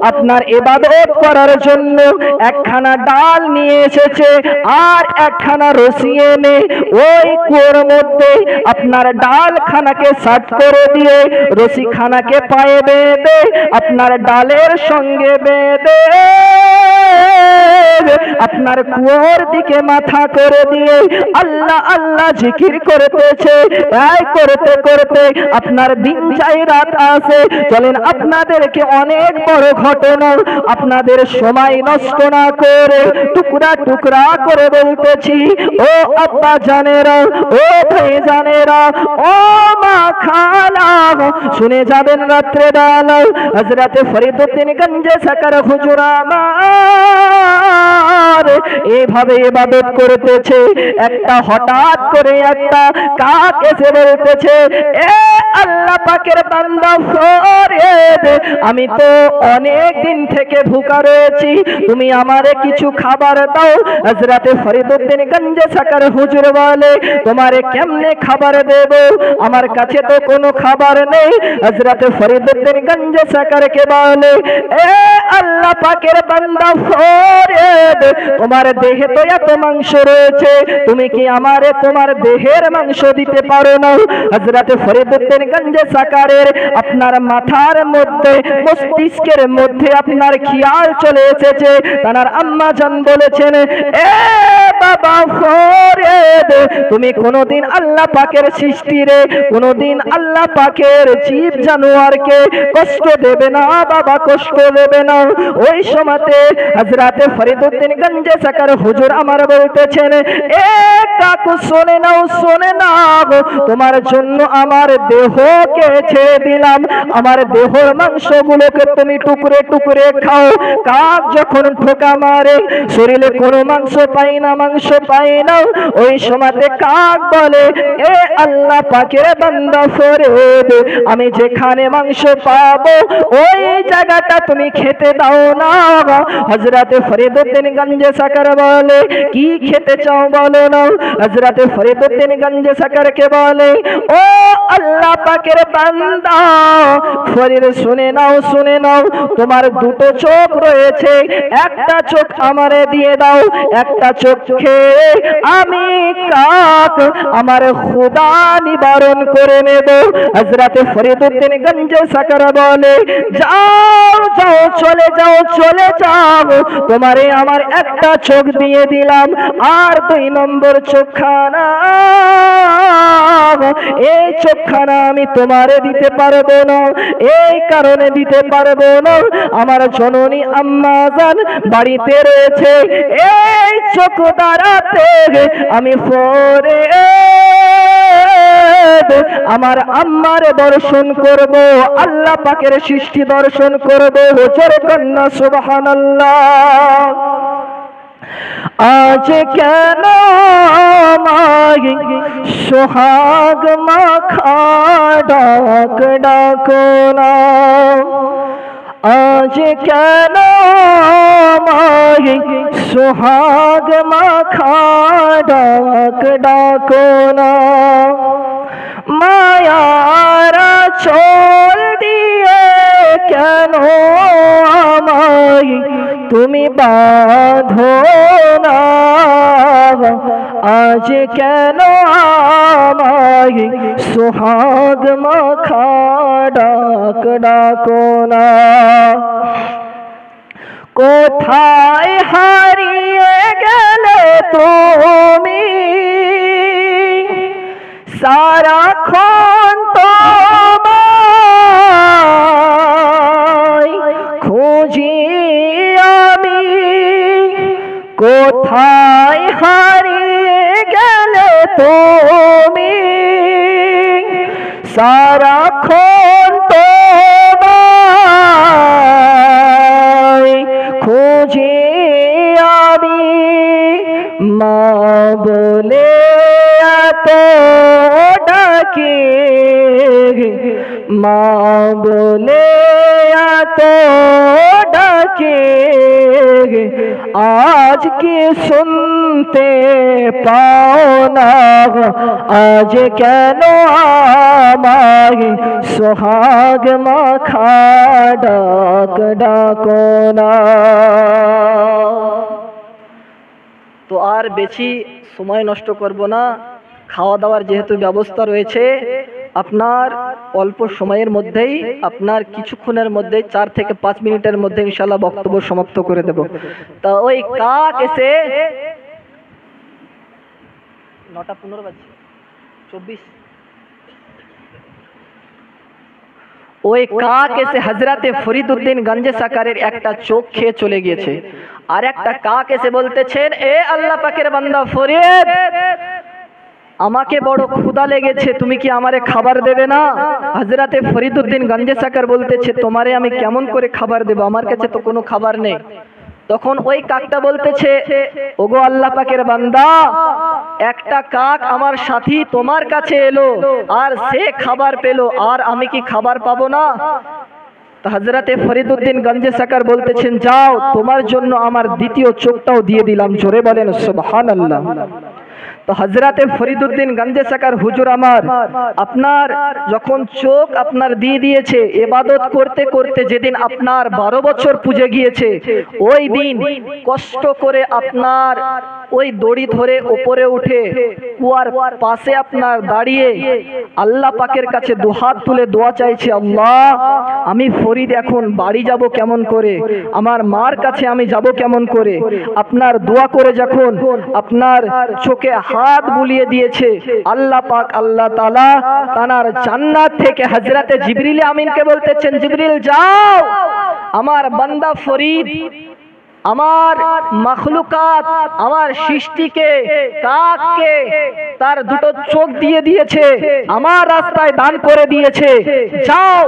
আপনার ইবাদত করার জন্য একখানা ডাল নিয়ে এসেছে আর একখানা রশি এনে ওই কুয়োর মধ্যে আপনার ডাল খানাকে সাট করে দিয়ে রশি খানাকে পায়ে বেঁধে আপনার ডালের সঙ্গে বেঁধে আপনার কুয়োর দিকে মাথা করে দিয়ে আল্লাহ আল্লাহ জিকির করতেছে। তাই করতে করতে আপনার দিন যাই রাত আসে। চলেন আপনাদেরকে অনেক বড় ঘটনা আপনাদের সময় নষ্ট না করে টুকরা টুকরা করে বলতেছি। ও আব্বা জানেরা, ও ভাই জানেরা, ও মা খালা, শুনে যাবেন রাত্রে বেলা হযরতে ফরিদউদ্দিন গঞ্জে সাকার হুজুর আমার এইভাবে ইবাদত করতেছে। একটা হঠাৎ করে একটা কাক এসে বলতেছে, এ আল্লাহ পাকের বান্দা ফরিদ, আমি তো অনেক দিন থেকে ভুকা রয়েছি, তুমি আমারে কিছু খাবার দাও। হযরতে ফরিদউদ্দিন গঞ্জে সাকার হুজুর বলে, তোমারে কেমনে খাবার দেব, আমার কাছে তো কোনো খাবার নেই। হযরতে ফরিদউদ্দিন গঞ্জে সাকারকে বলে, এ আল্লাহ পাকের বান্দা ফরিদ, তোমার দেহে তো এত মাংস রয়েছে, তুমি কি আমারে তোমার দেহের মাংস দিতে পারো না? হযরতে ফরিদউদ্দিন গঞ্জে সাকারের আপনার মাথার মধ্যে মস্তিষ্কের মধ্যে আপনার খেয়াল চলে এসেছে। তার আম্মা জান বলেছেন, এ বাবা ফরিদ, তুমি কোনদিন আল্লাহ পাকের সৃষ্টিরে কোনদিন আল্লাহ পাকের জীব জানোয়ারকে কষ্ট দেবে না বাবা, কষ্ট দেবে না। ওই সময়তে হযরতে ফরিদউদ্দিন গঞ্জে সাকার হুজুর আমার বলতেছেন, এ কাকু শুনে নাও, শুনে নাও, তোমার জন্য আমার দেহকে ছেড়ে দিলাম, আমার দেহের মাংসগুলোকে তুমি টুকরে টুকরে খাও। কাক যখন ঠোকা মারে শরীরে কোনো মাংস পাই না, মাংস পাই না। ওই সময়তে কাক বলে, এ আল্লাহ পাকের বান্দা ফরিদ, আমি যেখানে মাংস পাবো ওই জায়গাটা তুমি খেতে দাও না। হযরতে ফরিদউদ্দিন গঞ্জে সাকার বলে, কি খেতে চাও বলো না? হযরতে ফরিদউদ্দিন গঞ্জে সাকারকে বলে, ও আল্লাহ পাকের বান্দা ফরিদ, শুনে নাও, শুনে নাও, তোমার দুটো চোখ রয়েছে, একটা চোখ আমারে দিয়ে দাও, একটা চোখ চোখে আমি কাক আমার খুদা নিবারণ করে নেব। হযরতে ফরিদউদ্দিন গঞ্জে সাকার বলে, যাও যাও চলে যাও চলে যাও, তোমারে আমার একটা চোখ দিয়ে দিলাম, আর 2 নম্বর চোখখানা, এই চোখখানা আমি তোমারে দিতে পারবো না। এই কারণে দিতে পারবো না, আমার জননী আম্মা জান বাড়িতে রয়েছে। এই চোখ দ্বারাতে আমি পরে আমার আম্মার দর্শন করব, আল্লাহ পাকের সৃষ্টি দর্শন করব। জোরে কন্যা সুবহানাল্লাহ। আজ কেন মাই সোহাগ মাখা ডাক ডাকো না, আজ কেন মাই সোহাগ মাখা ডাক ডাকো না, মায়ারা চল দিয়ে কেন আমায় তুমি বাঁধো না, আজ কেন আমায় সোহাগ মাখা ডাক ডাকো না। কোথায় হারিয়ে গেলে তুমি, সারাক্ষণ তোমায় খুঁজি আমি, কোথায় হারিয়ে গেলে তুমি, সারাক্ষণ তোমায় খুঁজি আমি, মা বলে এত ডাকি, মা বলে এত ডাকি, আজ কি শুনতে পাও না, আজ কেন আমায় সোহাগ মাখা ডাক ডাকো না। তো আর বেশি সময় নষ্ট করব না, খাওয়া দাওয়ার যেহেতু ব্যবস্থা রয়েছে, আপনার অল্প সময়ের মধ্যেই, আপনার কিছুক্ষণের মধ্যেই 4 থেকে 5 মিনিটের মধ্যে ইনশাআল্লাহ বক্তব্য সমাপ্ত করে দেব। তা ওই কাক এসে 9:15 বাজছে 24, ওই কাক এসে হযরতে ফরিদউদ্দিন গঞ্জে সাকারের একটা চোখ খেয়ে চলে গিয়েছে। আর একটা কাক এসে বলতেছেন, এ আল্লাহ পাকের বান্দা ফরিদ, আমাকে বড় ক্ষুধা লেগেছে, তুমি কি আমারে খাবার দেবে না? হযরতে ফরিদউদ্দিন গঞ্জে সাকার বলতেছে, তোমারে আমি কেমন করে খাবার দেব, আমার কাছে তো কোনো খাবার নেই। তখন ওই কাকটা বলতেছে, ওগো আল্লাহ পাকের বান্দা, একটা কাক আমার সাথী তোমার কাছে এলো, আর সে খাবার পেলো, আর আমি কি খাবার পাবো না? তো হযরতে ফরিদউদ্দিন গঞ্জে সাকার বলতেছেন, যাও, তোমার জন্য আমার দ্বিতীয় চোখটাও দিয়ে দিলাম। জোরে বলেন সুবহানাল্লাহ। তো হযরতে ফরিদউদ্দিন গঞ্জে সাকার হুজুর আমার, আপনার যখন চোখ আপনার দিয়ে দিয়েছে, ইবাদত করতে করতে যেদিন আপনার 12 বছর পুজে গিয়েছে, ওই দিন কষ্ট করে আপনার ওই দড়ি ধরে উপরে উঠে কুয়ার পাশে আপনার দাঁড়িয়ে আল্লাহ পাকের কাছে দুহাত তুলে দোয়া চাইছে, আল্লাহ, আমি ফরিদ এখন বাড়ি যাব কেমন করে, আমার মার কাছে আমি যাব কেমন করে। আপনার দোয়া করে যখন আপনার চোখে হাত বুলিয়ে দিয়েছে, আল্লাহ পাক আল্লাহ তাআলা তানার জান্নাত থেকে হযরতে জিবরিল আমিনকে বলতেছেন, জিবরিল যাও, আমার বান্দা ফরিদ আমার মাখলুকাত, আমার সৃষ্টিকে, কাককে তার দুটো চোখ দিয়ে দিয়েছে, আমার রাস্তায় দান করে দিয়েছে, যাও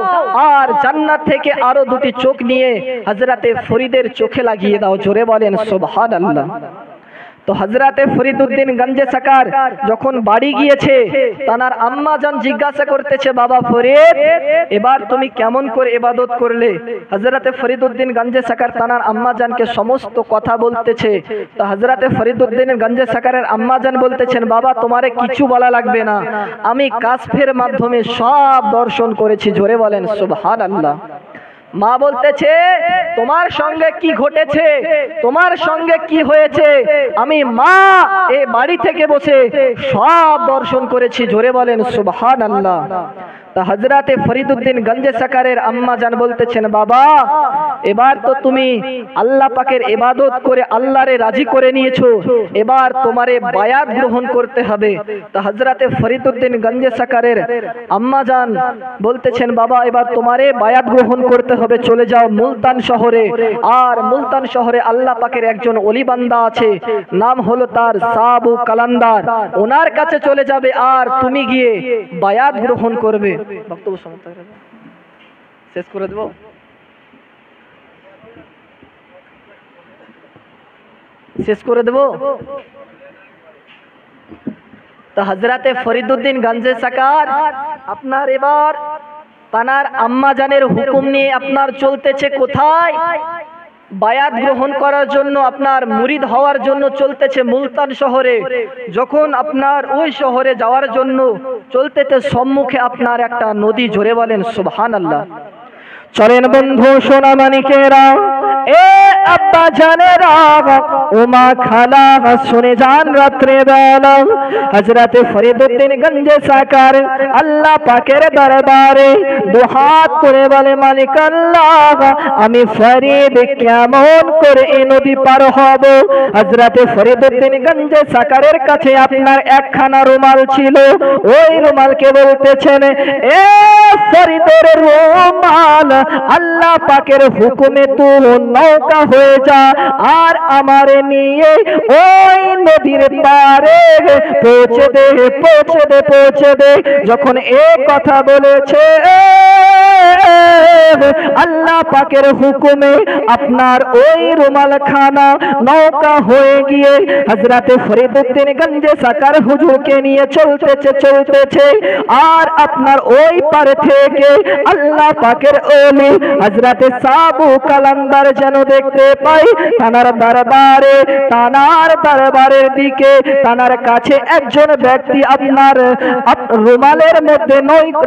আর জান্নাত থেকে আরো 2টি চোখ নিয়ে হযরতে ফরিদের চোখে লাগিয়ে দাও। জোরে বলেন সুবহানাল্লাহ। তো হযরতে ফরিদউদ্দিন গঞ্জে সাকার যখন বাড়ি গিয়েছে, তানার আম্মা জান জিজ্ঞাসা করতেছে, বাবা ফরিদ, এবার তুমি কেমন করে ইবাদত করলে? হযরতে ফরিদউদ্দিন গঞ্জে সাকার তানার আম্মা জানকে সমস্ত কথা বলতেছে। তো হযরতে ফরিদউদ্দিন গঞ্জে সাকারের আম্মা জান বলতেছেন, বাবা তোমারে কিছু বলা লাগবে না, আমি কাশফের মাধ্যমে সব দর্শন করেছি। জোরে বলেন সুবহানাল্লাহ। মা বলতেছে তোমার সঙ্গে কি ঘটেছে, তোমার সঙ্গে কি হয়েছে, আমি মা এই বাড়ি থেকে বসে সব দর্শন করেছি। জোরে বলেন সুবহানাল্লাহ। তা হযরতে ফরিদউদ্দিন গঞ্জে সাকারের আম্মা জান বলতেছেন বাবা এবার তো তুমি আল্লাহ পাকের ইবাদত করে আল্লাহরে রাজি করে নিয়েছো, এবার তোমারে বায়াত গ্রহণ করতে হবে। তা হযরতে ফরিদউদ্দিন গঞ্জে সাকারের আম্মা জান বলতেছেন বাবা এবার তোমারে বায়াত গ্রহণ করতে হবে, চলে যাও মুলতান শহরে। আর মুলতান শহরে আল্লাহ পাকের একজন ওলি বান্দা আছে, নাম হলো তার সাবু কালান্দার, ওনার কাছে চলে যাবে আর তুমি গিয়ে বায়াত গ্রহণ করবে। বক্তব্য সমাপ্ত শেষ করে দেব। শেষ করে দেব। তো হযরতে ফরিদউদ্দিন গঞ্জে সাকার আপনার এবার তানার আম্মা জানের হুকুম নিয়ে আপনার চলতেছে কোথায়? বায়াত গ্রহণ করার জন্য, আপনার মুরিদ হওয়ার জন্য চলতেছে মুলতান শহরে। যখন আপনার ওই শহরে যাওয়ার জন্য চলতেছে সম্মুখে আপনার একটা নদী। জোরে বলেন সুবহানাল্লাহ। চলেন বন্ধু সোনা মানিকেরা, এ আব্বা জানেরা, ও মা খালা, শুনে যান রাত্রে বেলা হযরতে ফরিদউদ্দিন গঞ্জে সাকার আল্লাহ পাকের দরবারে দুহাত করে বলে মালিক আল্লাহ আমি ফরিদ কেমন করে এই নদী পার হব? হযরতে ফরিদউদ্দিন গঞ্জে সাকারের কাছে আপনার একখানা রুমাল ছিল, ওই রুমালকে বলতেছেন এ ফরিদের রুমাল আল্লাহ পাকের হুকুমে তুই নৌকা হয়ে যা আর আমারে নিয়ে ওই নদীর পারে পৌঁছে দে, পৌঁছে দে, পৌঁছে দে। যখন এই কথা বলেছে আল্লাহ পাকের হুকুমে আপনার ওই রুমাল খানা নৌকা হয়ে গিয়ে হযরতে ফরিদউদ্দিন গঞ্জে সাকার হুজুরকে নিয়ে চলতেছে চলতেছে। আর আপনার ওই পারে থেকে আল্লাহ পাকের ওলি হযরতে সাবু কালান্দার যেন দেখতে পাই তানার দরবারের দিকে, তানার কাছে একজন ব্যক্তি আপনার রুমালের মধ্যে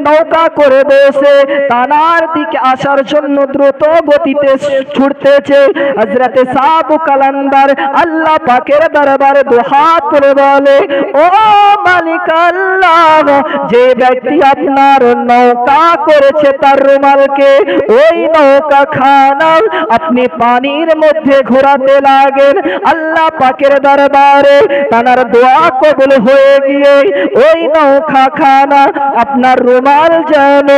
নৌকা করে বসে তানার দিকে আসার জন্য দ্রুত গতিতে ছুটতেছে। হযরতে সাবু কালান্দার আল্লাহ পাকের দরবারে দুহাত তুলে বলে ও মালিক আল্লাহ, যে ব্যক্তি আপনার নৌকা করেছে তার রুমালকে ওই নৌকা খানা আপনি পানির মধ্যে ঘোরাতে লাগেন। আল্লাহ পাকের দরবারে তানার দোয়া কবুল হয়ে গিয়ে ওই নৌকা খানা আপনার রুমাল যেন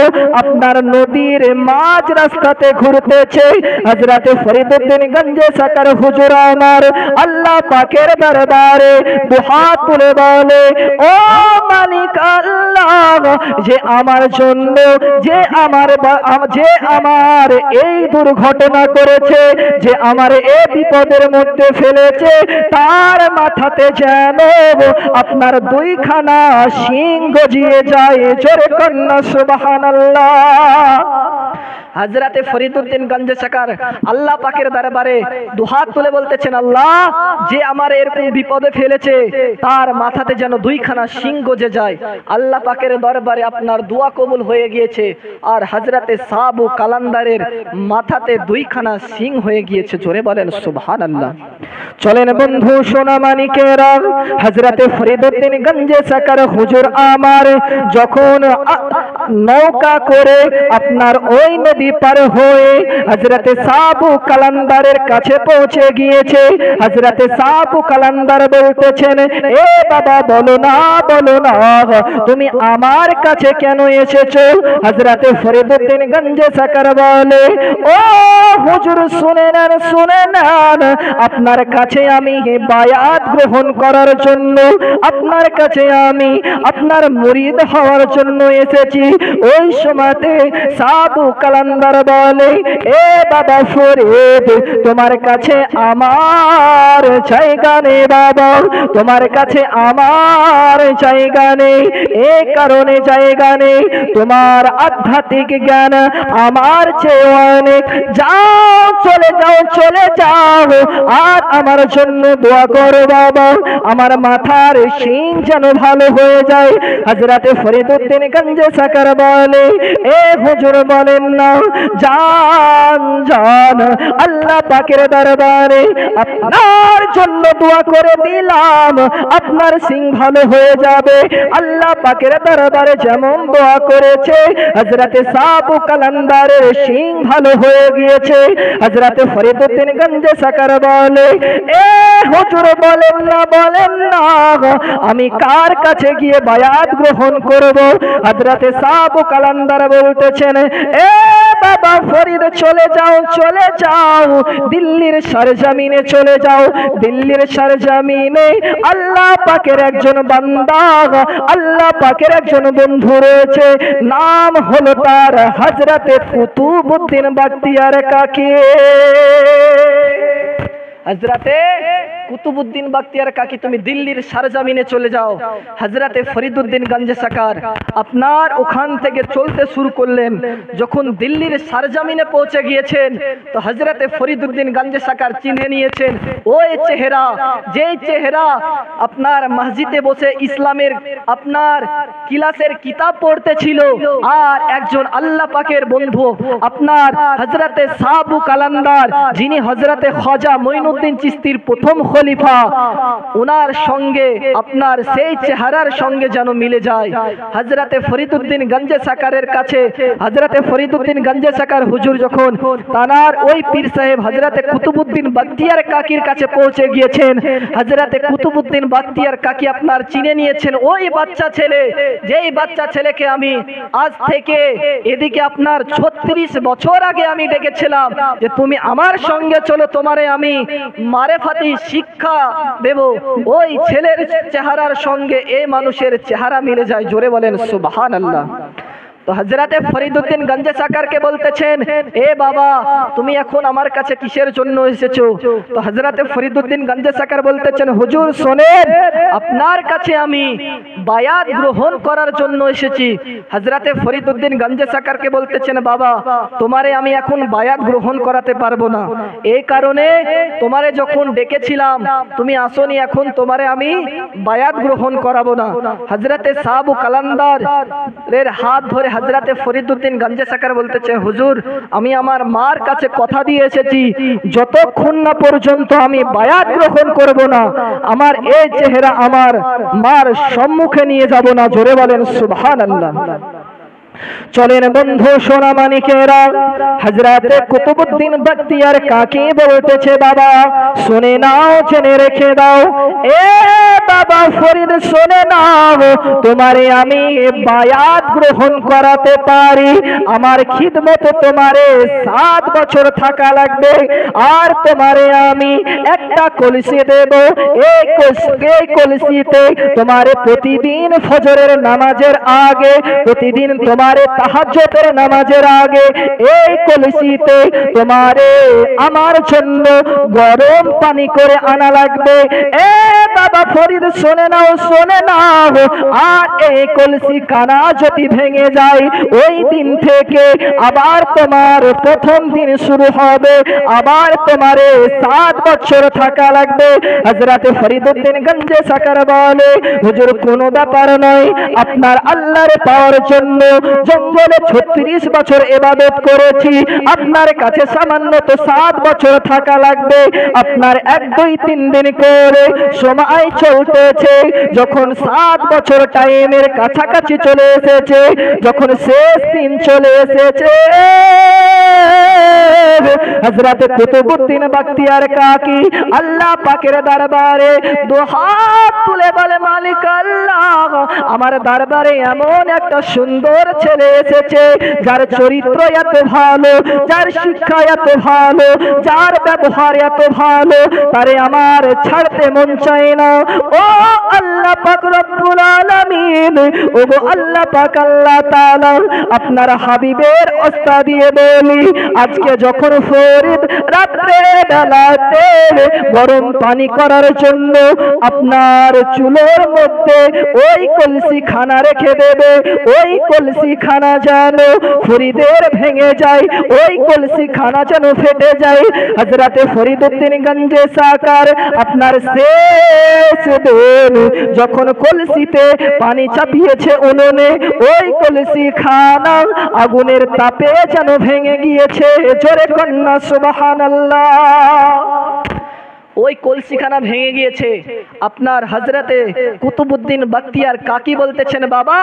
আপনার নদীর মাঝ রাস্তাতে ঘুরতেছে। হযরতে ফরিদউদ্দিন গঞ্জে সাকার হুজুর আমার আল্লাহ পাকের দরবারে দুহাত তুলে বলে ও মালিক আল্লাহ, যে আমার জন্য যে আমার এই দুর্ঘটনা করেছে, যে আমার এই বিপদের মধ্যে ফেলেছে, তার মাথাতে যেন আপনার দুইখানা শিং গজিয়ে যায়। জোরে কন্যা সুবহানাল্লাহ। হযরতে ফরিদউদ্দিন গঞ্জে সাকার আল্লাহ পাকের দরবারে দুহাত তুলে বলতেছেন আল্লাহ, যে আমার এরকম বিপদে ফেলেছে তার মাথাতে যেন দুইখানা শিং গজে যায়। আল্লাহ পাকের দরবারে আপনার দোয়া কবুল হয়ে গিয়েছে আর হযরতে সাবু কালান্দারের মাথাতে দুইখানা শিং হয়ে গিয়েছে। জোরে বলেন সুবহানাল্লাহ। চলেন বন্ধু সোনা মানিকেরা, হযরতে ফরিদউদ্দিন গঞ্জে সাকার হুজুর আমার যখন নৌকা করে আপনার ওই নদী পার হয়ে হযরতে সাবু কালান্দারের কাছে পৌঁছে গিয়েছে। হযরতে সাবু কালান্দার বলতেছেন এ বাবা বলো না, বলো না তুমি আমার কাছে কেন এসেছো? হযরতে ফরিদউদ্দিন গঞ্জে সাকার বলে ও হুজুর শুনে নেন, শুনে নেন, আপনার কাছে আমি বায়াত গ্রহণ করার জন্য, আপনার কাছে আমি আপনার মুরিদ হওয়ার জন্য এসেছি। ওই সময়তে সাবু কালান্দার বলে এ বাবা ফরিদ, তোমার কাছে আমার জায়গা নেই বাবা, তোমার কাছে আমার জায়গা নেই। এই কারণে জায়গা নেই তোমার আধ্যাত্মিক জ্ঞান আমার চেয়ে অনেক। যাও চলে যাও চলে যাও, আর আমার জন্য দোয়া করো বাবা, আমার মাথার শিং যেন ভালো হয়ে যায়। হযরতে ফরিদউদ্দিন গঞ্জে সাকার বলে, এ হুজুর বলেন না, জান জান আল্লাহ পাকের দরবারে আপনার জন্য দোয়া করে দিলাম, আপনার শিং ভালো হয়ে যাবে। আল্লাহ পাকের দরবারে যেমন দোয়া করেছে, হযরতে সাবু কালান্দারের শিং ভালো হয়ে গিয়েছে। হযরতে ফরিদউদ্দিন গঞ্জে সাকার বলে, এ হুজুর বলেন না আমি কার কাছে গিয়ে বায়াত গ্রহণ করব? হযরতে সাবু কালান্দার বলতেছেন, এ বাবা ফরিদ চলে যাও দিল্লির সরজমিনে চলে যাও। দিল্লির সরজমিনে আল্লাহ পাকের একজন বান্দা, আল্লাহ পাকের একজন বন্ধু রয়েছে, নাম হলো তার হযরতে কুতুবউদ্দিন বখতিয়ার কাকি। হযরতে কুতুবউদ্দিন বখতিয়ার কাকি, তুমি দিল্লির সরজমিনে চলে যাও। হযরতে ফরিদউদ্দিন গঞ্জে সাকার আপনার ওখান থেকে চলতে শুরু করলেন। যখন দিল্লির সরজমিনে পৌঁছে গিয়েছেন, তো হযরতে ফরিদউদ্দিন গঞ্জে সাকার চিনে নিয়েছেন ওই চেহারা, যেই চেহারা আপনার মসজিদে বসে ইসলামের আপনার ক্লাসের কিতাব পড়তেছিল, আর একজন আল্লাহ পাকের বন্ধু আপনার হযরতে সাবু কালান্দার, যিনি হযরতে খাজা মঈনুদ্দিন চিশতির প্রথম খলিফা, ওনার সঙ্গে আপনার সেই চেহারার সঙ্গে যেন মিলে যায়। হযরতে ফরিদউদ্দিন গঞ্জে সাকারের কাছে হযরতে ফরিদউদ্দিন গঞ্জে সাকার হুজুর যখন তানার ওই পীর সাহেব হযরতে কুতুবউদ্দিন বখতিয়ার কাকির কাছে পৌঁছে গিয়েছেন, হযরতে কুতুবউদ্দিন বখতিয়ার কাকি আপনার চিনে নিয়েছেন ওই বাচ্চা ছেলে, যেই বাচ্চা ছেলেকে আমি আজ থেকে এদিকে আপনার 36 বছর আগে আমি ডেকেছিলাম যে তুমি আমার সঙ্গে চলো, তোমারে আমি মারেফাতি শিক্ষা দেব। ওই ছেলের চেহারার সঙ্গে এই মানুষের চেহারা মিলে যায়। জোরে বলেন সুবহানাল্লাহ। তো হযরতে ফরিদউদ্দিন গঞ্জে সাকারকে বলতেছেন, এ বাবা তুমি এখন আমার কাছে কিসের জন্য এসেছো? তো হযরতে ফরিদউদ্দিন গঞ্জে সাকার বলতেছেন, হুজুর শোনেন, আপনার কাছে আমি বায়াত গ্রহণ করার জন্য এসেছি। হযরতে ফরিদউদ্দিন গঞ্জে সাকারকে বলতেছেন, বাবা তোমারে আমি এখন বায়াত গ্রহণ করাতে পারবো না, এই কারণে তোমারে যখন ডেকেছিলাম তুমি আসোনি, এখন তোমারে আমি বায়াত গ্রহণ করাবো না। হযরতে সাবু কালান্দার এর হাত ধরে হযরতে ফরিদউদ্দিন গঞ্জে সাকার বলতেছে, হুজুর আমি আমার মার কাছে কথা দিয়ে এসেছি, যতক্ষণ না পর্যন্ত আমি বায়াত গ্রহণ করব না, আমার এই চেহারা আমার মার সম্মুখে নিয়ে যাব না। জোরে বলেন সুবহানাল্লাহ। চলেন বন্ধু সোনা মানিকেরা, হযরতে কুতুবউদ্দিন বখতিয়ার কাকি বলতেছে, বাবা শুনে নাও, জেনে রেখে দাও, এ বাবা ফরিদ শুনে নাও, তোমারে আমি বায়াত গ্রহণ করাতে পারি। আমার খিদমতে তোমারে 7 বছর থাকা লাগবে, আর তোমারে আমি একটা কলসি দেব, এই কলসিতে তোমারে প্রতিদিন ফজরের নামাজের আগে, প্রতিদিন তোমারে তাহাজ্জুদের নামাজের আগে এই কলসিতে তোমারে আমার জন্য গরম পানি করে আনা লাগবে। এ বাবা ফরিদ শুনে নাও, শুনে নাও, আর এই কলসি কানা যদি ভেঙে যায়, ওই দিন থেকে আবার তোমার প্রথম দিন শুরু হবে, আবার তোমারে 7 বছর থাকা লাগবে। হযরতে ফরিদউদ্দিন গঞ্জে সাকার বলে, হুজুর কোনো ব্যাপার নয়, আপনার আল্লাহর পাওয়ার জন্য জঙ্গলে 36 বছর ইবাদত করেছি, আপনার কাছে সামান্য তো 7 বছর থাকা লাগবে। আপনার 1, 2, 3 দিন করে সময় চলতেছে, যখন 7 বছর টাইমের কাছাকাছি চলে এসেছে, যখন শেষ দিন চলে এসেছে, হযরতে কুতুবউদ্দিন বখতিয়ার কাকি আল্লাহ পাকের দরবারে 2 হাত তুলে বলে, মালিক আল্লাহ, আমার দরবারে এমন একটা সুন্দর ছেলে এসেছে, যার চরিত্র এত ভালো, যার শিক্ষা এত ভালো, যার ব্যবহার এত ভালো, তারে আমার ছাড়তে মন চায় না। না। ও আল্লাহ পাক রব্বুল আলামিন, ও গো আল্লাহ পাক আল্লাহ তাআলা, আপনার হাবিবের ওস্তাদ দিয়ে বলি, আজকে যখন ফরিদ রাত্রে বেলাতে গরম পানি করার জন্য আপনার চুলের মধ্যে ওই কলসি খানা রেখে দেবে, ওই কলসি খানা যেন ফরিদের ভেঙে যায়, ওই কলসি খানা যেন ফেটে যায়। হযরতে ফরিদউদ্দিন গঞ্জে সাকার আপনার শেষ দিন যখন কলসিতে পানি চাপিয়েছে উনুনে, ওই কলসি খানা আগুনের তাপে যেন ভেঙে গিয়েছে। জোরে কন্যা সুবহানাল্লাহ। ওই কলসিখানা ভেঙে গিয়েছে। আপনার হযরতে কুতুবউদ্দিন বখতিয়ার কাকি বলতেছেন, বাবা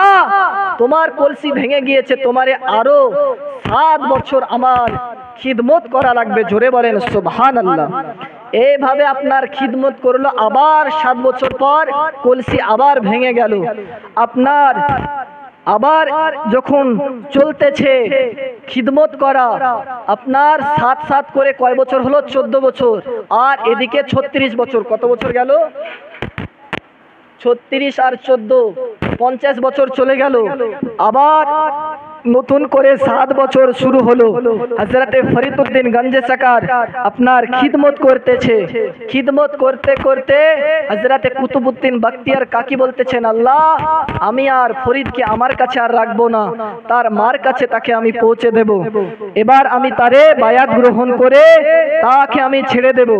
তোমার কলসি ভেঙে গিয়েছে, তোমারে আরো 7 বছর আমার খিদমত করা লাগবে। জোরে বলেন সুবহানাল্লাহ। এইভাবে আপনার খিদমত করলো, আবার 7 বছর পর কলসি আবার ভেঙে গেল। আপনার আবার যখন চলতেছে খিদমত করা, আপনার 7 করে কয় বছর হলো? 14 বছর। আর এদিকে 36 বছর। কত বছর গেল? 36 আর 14 50 বছর চলে গেল। আবার নতুন করে 7 বছর শুরু হলো। হযরতে ফরিদউদ্দিন গঞ্জে সাকার আপনার খিদমত করতেছে। খিদমত করতে করতে হযরতে কুতুবউদ্দিন বখতিয়ার কাকি বলতেছেন, আল্লাহ আমি আর ফরিদকে আমার কাছে আর রাখবো না, তার মার কাছে তাকে আমি পৌঁছে দেব। এবার আমি তারে বায়াত গ্রহণ করে তাকে আমি ছেড়ে দেব।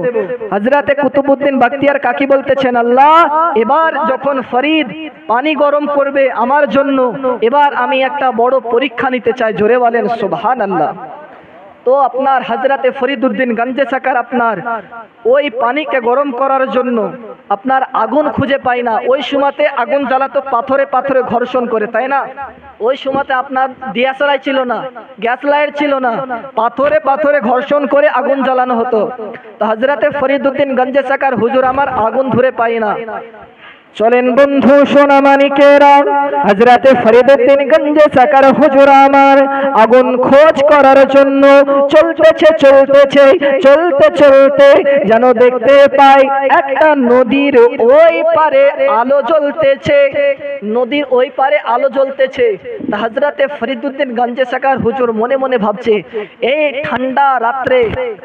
হযরতে কুতুবউদ্দিন বখতিয়ার কাকি বলতেছেন, আল্লাহ এবার যখন ফরিদ পানি গরম করবে আমার জন্য, এবার আমি একটা বড় পরীক্ষা নিতে চাই। জোরে বলেন সুবহানাল্লাহ। তো আপনার হযরতে ফরিদউদ্দিন গঞ্জে সাকার আপনার ওই পানিকে গরম করার জন্য আপনার আগুন খুঁজে পায় না। ওই সময়তে আগুন জ্বালাতো পাথরে পাথরে ঘর্ষণ করে, তাই না? ওই সময়তে আপনার দিয়াশলাই ছিল না, গ্যাস লাইট ছিল না, পাথরে পাথরে ঘর্ষণ করে আগুন জ্বালানো হতো। তো হযরতে ফরিদউদ্দিন গঞ্জে সাকার, হুজুর আমার আগুন ধরে পাই না। চলেন বন্ধু সোনা মানিকেরা, হযরতে ফরিদউদ্দিন গঞ্জে সাকার হুজুর আমার আগুন খোঁজ করার জন্য চলতে চলতে যেন দেখতে পাই একটা নদীর ওই পারে আলো জ্বলতেছে। নদীর ওই পারে আলো জ্বলতেছে। হযরতে ফরিদউদ্দিন গঞ্জে সাকার হুজুর মনে মনে ভাবছে, এই ঠান্ডা রাত্রে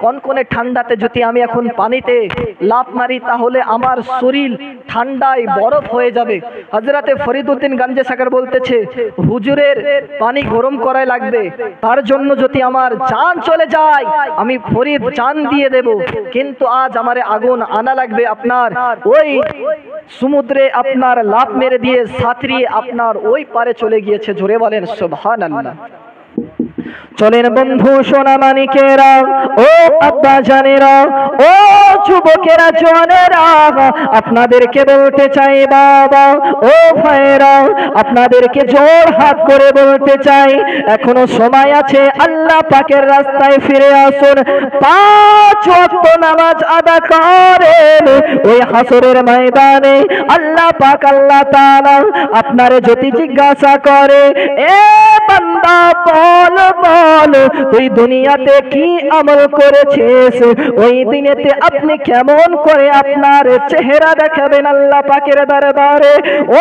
কনকনে ঠান্ডাতে যদি আমি এখন পানিতে লাফ মারি তাহলে আমার শরীর ঠান্ডায় বরফ হয়ে যাবে। হযরতে ফরিদউদ্দিন গঞ্জে সাকার বলতেছে, হুজুরের পানি গরম করাই লাগবে, তার জন্য যদি আমার জান চলে যায় আমি ফরিদ জান দিয়ে দেব, কিন্তু আজ আমারে আগুন আনা লাগবে। আপনার ওই সমুদ্রে আপনার লাফ মেরে দিয়ে সাঁতরিয়ে আপনার ওই পারে চলে গিয়েছে। জোরে বলেন সুবহানাল্লাহ। চলেন বন্ধু সোনা মানিকেরা, ও আব্বা জানেরা, ও যুবকেরা জওয়ানেরা, আপনাদেরকে বলতে চাই বাবা, ও ভাইরা, আপনাদেরকে জোর হাত করে বলতে চাই, এখনো সময় আছে, আল্লাহ পাকের রাস্তায় ফিরে আসুন। 5 ওয়াক্ত নামাজ আদা করেন। ওই হাসরের ময়দানে আল্লাহ পাক আল্লাহ তাআলা আপনারে যদি জিজ্ঞাসা করে, এ বান্দা বল বল তুই দুনিয়াতে কি আমল করেছিস, ওই দিনেতে আপনি কেমন করে আপনার চেহারা দেখাবেন আল্লাহ পাকের দরবারে।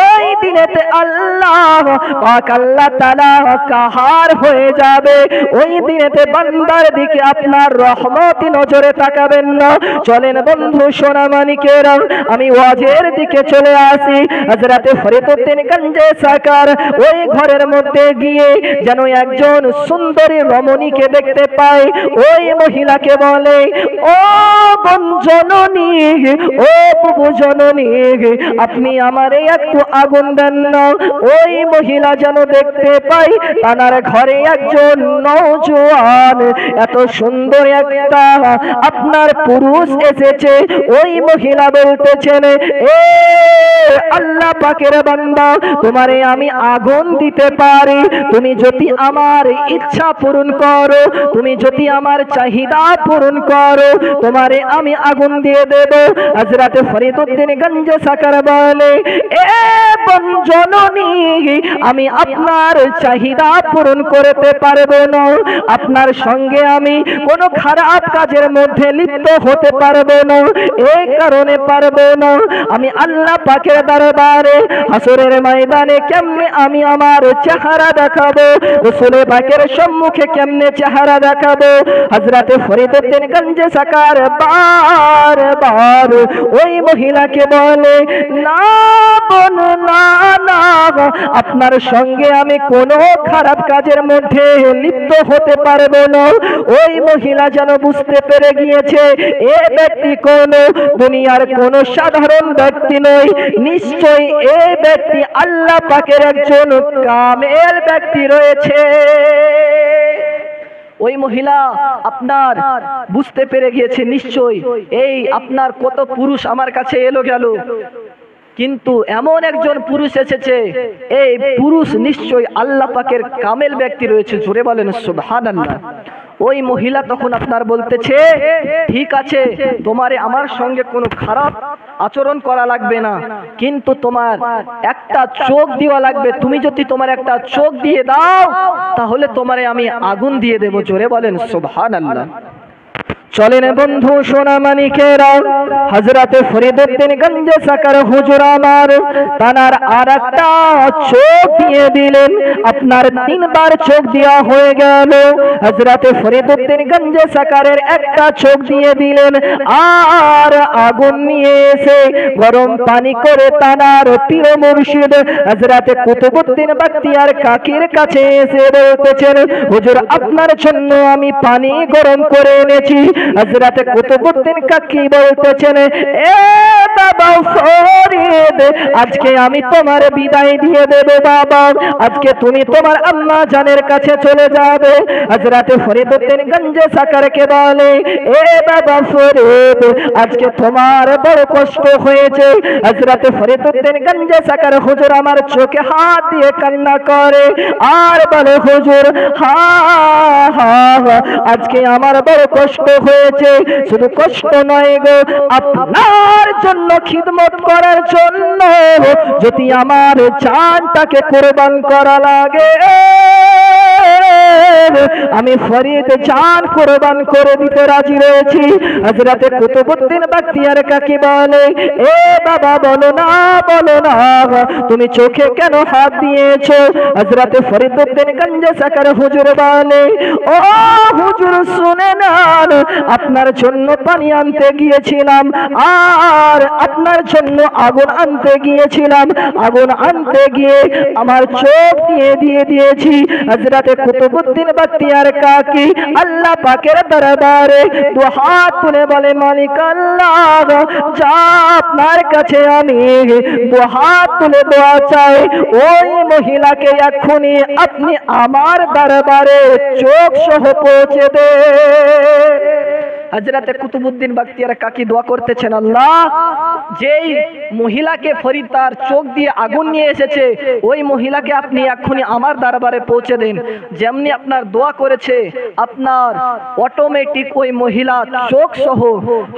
ওই দিনেতে আল্লাহ পাক আল্লাহ তাআলা কাহার হয়ে যাবে। ওই দিনেতে বান্দার দিকে আপনার রহমতি নজরে তাকাবেন না। চলেন বন্ধু সোনা মানিকেরা, আমি ওয়াজের দিকে চলে আসি। হযরতে ফরিদউদ্দিন গঞ্জে সাকার ওই ঘরের মধ্যে গিয়ে যেন একজন সুন্দরী রমণীকে দেখতে পাই। ওই মহিলাকে বলে, ও বনজননী, ও বুবু জননী, আপনি আমারে একটু আগুন দেন না। ওই মহিলা যেন দেখতে পাই তার ঘরে একজন নওজোয়ান, এত সুন্দর একটা আপনার পুরুষ এসেছে। ওই মহিলা বলতেছেন, এ আল্লাহ পাকের বান্দা, তোমারে আমি আগুন দিতে পারি, তুমি যদি আমার ইচ্ছা পূরণ করো, তুমি যদি আমার চাহিদা পূরণ করো, তোমারে আমি আগুন দিয়ে দেব। হযরত ফরিদউদ্দিন গঞ্জে সাকার বলে, এ জননী, আমি আপনার চাহিদা পূরণ করতে পারবো না, আপনার সঙ্গে আমি কোনো খারাপ কাজের মধ্যে লিপ্ত হতে পারবো না, এই কারণে পারবো না। আমি আল্লাহ পাকের দরবারে হাসরের ময়দানে কেমনে আমি আমার চেহারা দেখাবো, রাসূল পাকের সম্মুখে কেমনে চেহারা দেখাবো। হযরত ফরিদউদ্দিন গঞ্জে সাকার বারবার ওই মহিলাকে বলে, না বোন, না না, আপনার সঙ্গে আমি কোনো খারাপ কাজের মধ্যে লিপ্ত হতে পারবো না। ওই মহিলা যেন বুঝতে পেরে গিয়েছে এ ব্যক্তি কোন দুনিয়ার কোন সাধারণ ব্যক্তি নয়, নিশ্চয়ই এই ব্যক্তি আল্লাহ পাকের একজন কামেল ব্যক্তি রয়েছে। ওই মহিলা আপনার বুঝতে পেরে গিয়েছে নিশ্চয়ই এই আপনার কত পুরুষ আমার কাছে এলো গেল, কিন্তু এমন একজন পুরুষ এসেছে, এই পুরুষ নিশ্চয়ই আল্লাহ পাকের কামেল ব্যক্তি রয়েছে। জোরে বলেন সুবহানাল্লাহ। ওই মহিলা তখন আপনার বলতেছে, ঠিক আছে, তোমারে আমার সঙ্গে কোনো খারাপ আচরণ করা লাগবে না, কিন্তু তোমার একটা চোখ দেওয়া লাগবে। তুমি যদি তোমার একটা চোখ দিয়ে দাও, তাহলে তোমারে আমি আগুন দিয়ে দেব। জোরে বলেন সুবহানাল্লাহ। চলেন বন্ধু সোনা মানিকেরা, হযরত ফরিদউদ্দিন গঞ্জে সাকার হুজুর আমার তানার আরেকটা চোখ দিয়ে দিলেন। আপনার 3 বার চোখ দেওয়া হয়ে গেল। হযরত ফরিদউদ্দিন গঞ্জে সাকারের একটা চোখ দিয়ে দিলেন, আর আগুন নিয়ে এসে গরম পানি করে তানার পীর মুর্শিদ হযরত কুতুবউদ্দিন বখতিয়ার কাকির কাছে এসে বলতেছেন, হুজুর আপনার জন্য আমি পানি গরম করে এনেছি। হযরত কুতুবউদ্দিন কাকি বলতেছেন, এ বাবা ফরিদ, আজকে আমি তোমার বিদায় দিয়ে দেব বাবা, আজকে তুমি তোমার আম্মা জানের কাছে চলে যাবে। হযরত ফরিদউদ্দিন গঞ্জে সাকারকে বলে, এ বাবা ফরিদ, আজকে তোমার বড় কষ্ট হয়েছে। হযরত ফরিদউদ্দিন গঞ্জে সাকার হুজুর আমার চোখে হাত দিয়ে কান্না করে আর বলে, হুজুর হা হা, আজকে আমার বড় কষ্ট হয়েছে। শুধু কষ্ট নয় গো, আপনার জন্য খিদমত করার জন্য যদি আমার জানটাকে কুরবান করা লাগে, আমি ফরিদ জান কুরবান করে দিতে রাজি রয়েছি। হযরত কুতুবউদ্দিন বখতিয়ার কাকি বলে, এ বাবা বলো না, বলো না, তুমি চোখে কেন হাত দিয়েছো? হযরত ফরিদউদ্দিন গঞ্জে সাকার হুজুর বলে, ও হুজুর শুনে নেন, আপনার জন্য পানি আনতে গিয়েছিলাম আর আপনার জন্য আগুন আনতে গিয়েছিলাম, আগুন আনতে গিয়ে আমার চোখ দিয়ে দিয়েছি। হযরত কুতুবউদ্দিন বখতিয়ার কাকি আল্লাহ পাকের দরবারে দু হাত তুলে বলে, মালিক আল্লাহ, যা আপনার কাছে আমি দু হাত তুলে দোয়া চাই, ওই মহিলাকে এক্ষুনি আপনি আমার দরবারে চোখ সহ পৌঁছে দে। হযরত কুতুবউদ্দিন বখতিয়ার কাকি দোয়া করতেছেন, আল্লাহ, যেই মহিলাকে ফরিদ তার চোখ দিয়ে আগুন নিয়ে এসেছে, ওই মহিলাকে আপনি এক্ষুনি আমার দরবারে পৌঁছে দেন। যেমনি আপনার দোয়া করেছে, আপনার অটোমেটিক ওই মহিলা চোখ সহ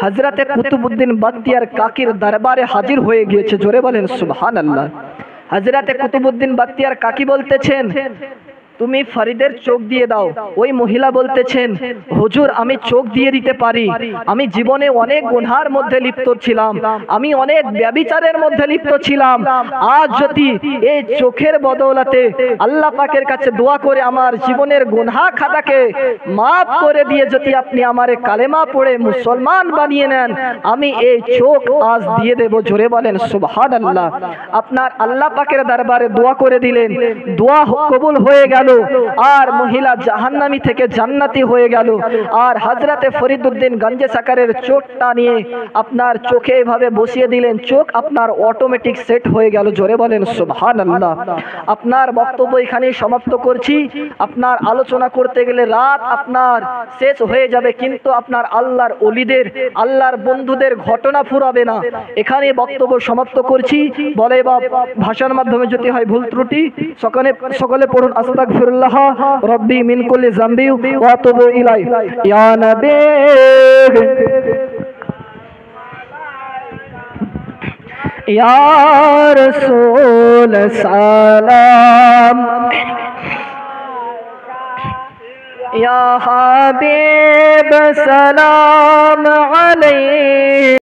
হযরত কুতুবউদ্দিন বখতিয়ার কাকির দরবারে হাজির হয়ে গিয়েছে। জোরে বলেন সুবহানাল্লাহ। হযরত কুতুবউদ্দিন বখতিয়ার কাকি বলতেছেন, তুমি ফরিদের চোখ দিয়ে দাও। ওই মহিলা বলতেছেন, হুজুর আমি চোখ দিয়ে দিতে পারি, আমি জীবনে অনেক গুনার মধ্যে লিপ্ত ছিলাম, আমি অনেক ব্যভিচারের মধ্যে লিপ্ত ছিলাম, আজ যদি এই চোখের বদৌলতে আল্লাহ পাকের কাছে দোয়া করে আমার জীবনের গুনাহ খাতাকে মাফ করে দিয়ে যদি আপনি আমারে কালেমা পড়ে মুসলমান বানিয়ে নেন, আমি এই চোখ আজ দিয়ে দেব। জোরে বলেন সুবহানাল্লাহ। আপনার আল্লাহ পাকের দরবারে দোয়া করে দিলেন, দোয়া কবুল হয়ে গেল। গেল, আর মহিলা জাহান্নামী থেকে জান্নাতি হয়ে গেল। আর হযরতে ফরিদউদ্দিন গঞ্জে সাকারের চোখটা নিয়ে আপনার চোখে এভাবে বসিয়ে দিলেন, চোখ আপনার অটোমেটিক সেট হয়ে গেল। জোরে বলেন সুবহানাল্লাহ। আপনার বক্তব্য এখানেই সমাপ্ত করছি। আপনার আলোচনা করতে গেলে রাত আপনার শেষ হয়ে যাবে, কিন্তু আপনার আল্লাহর ওলিদের, আল্লাহর বন্ধুদের ঘটনা ফুরাবে না। এখানে বক্তব্য সমাপ্ত করছি। বলে বা ভাষার মাধ্যমে যদি হয় ভুল ত্রুটি, সকলে পড়ুন আস্তাগফিরুল্লাহ রব্বি মিন কুল্লি যামবি ওয়া আতুবু ইলাই। ইয়া নবী ইয়া রাসূল সালাম, ইয়া হাবিব সালাম আলাইহি।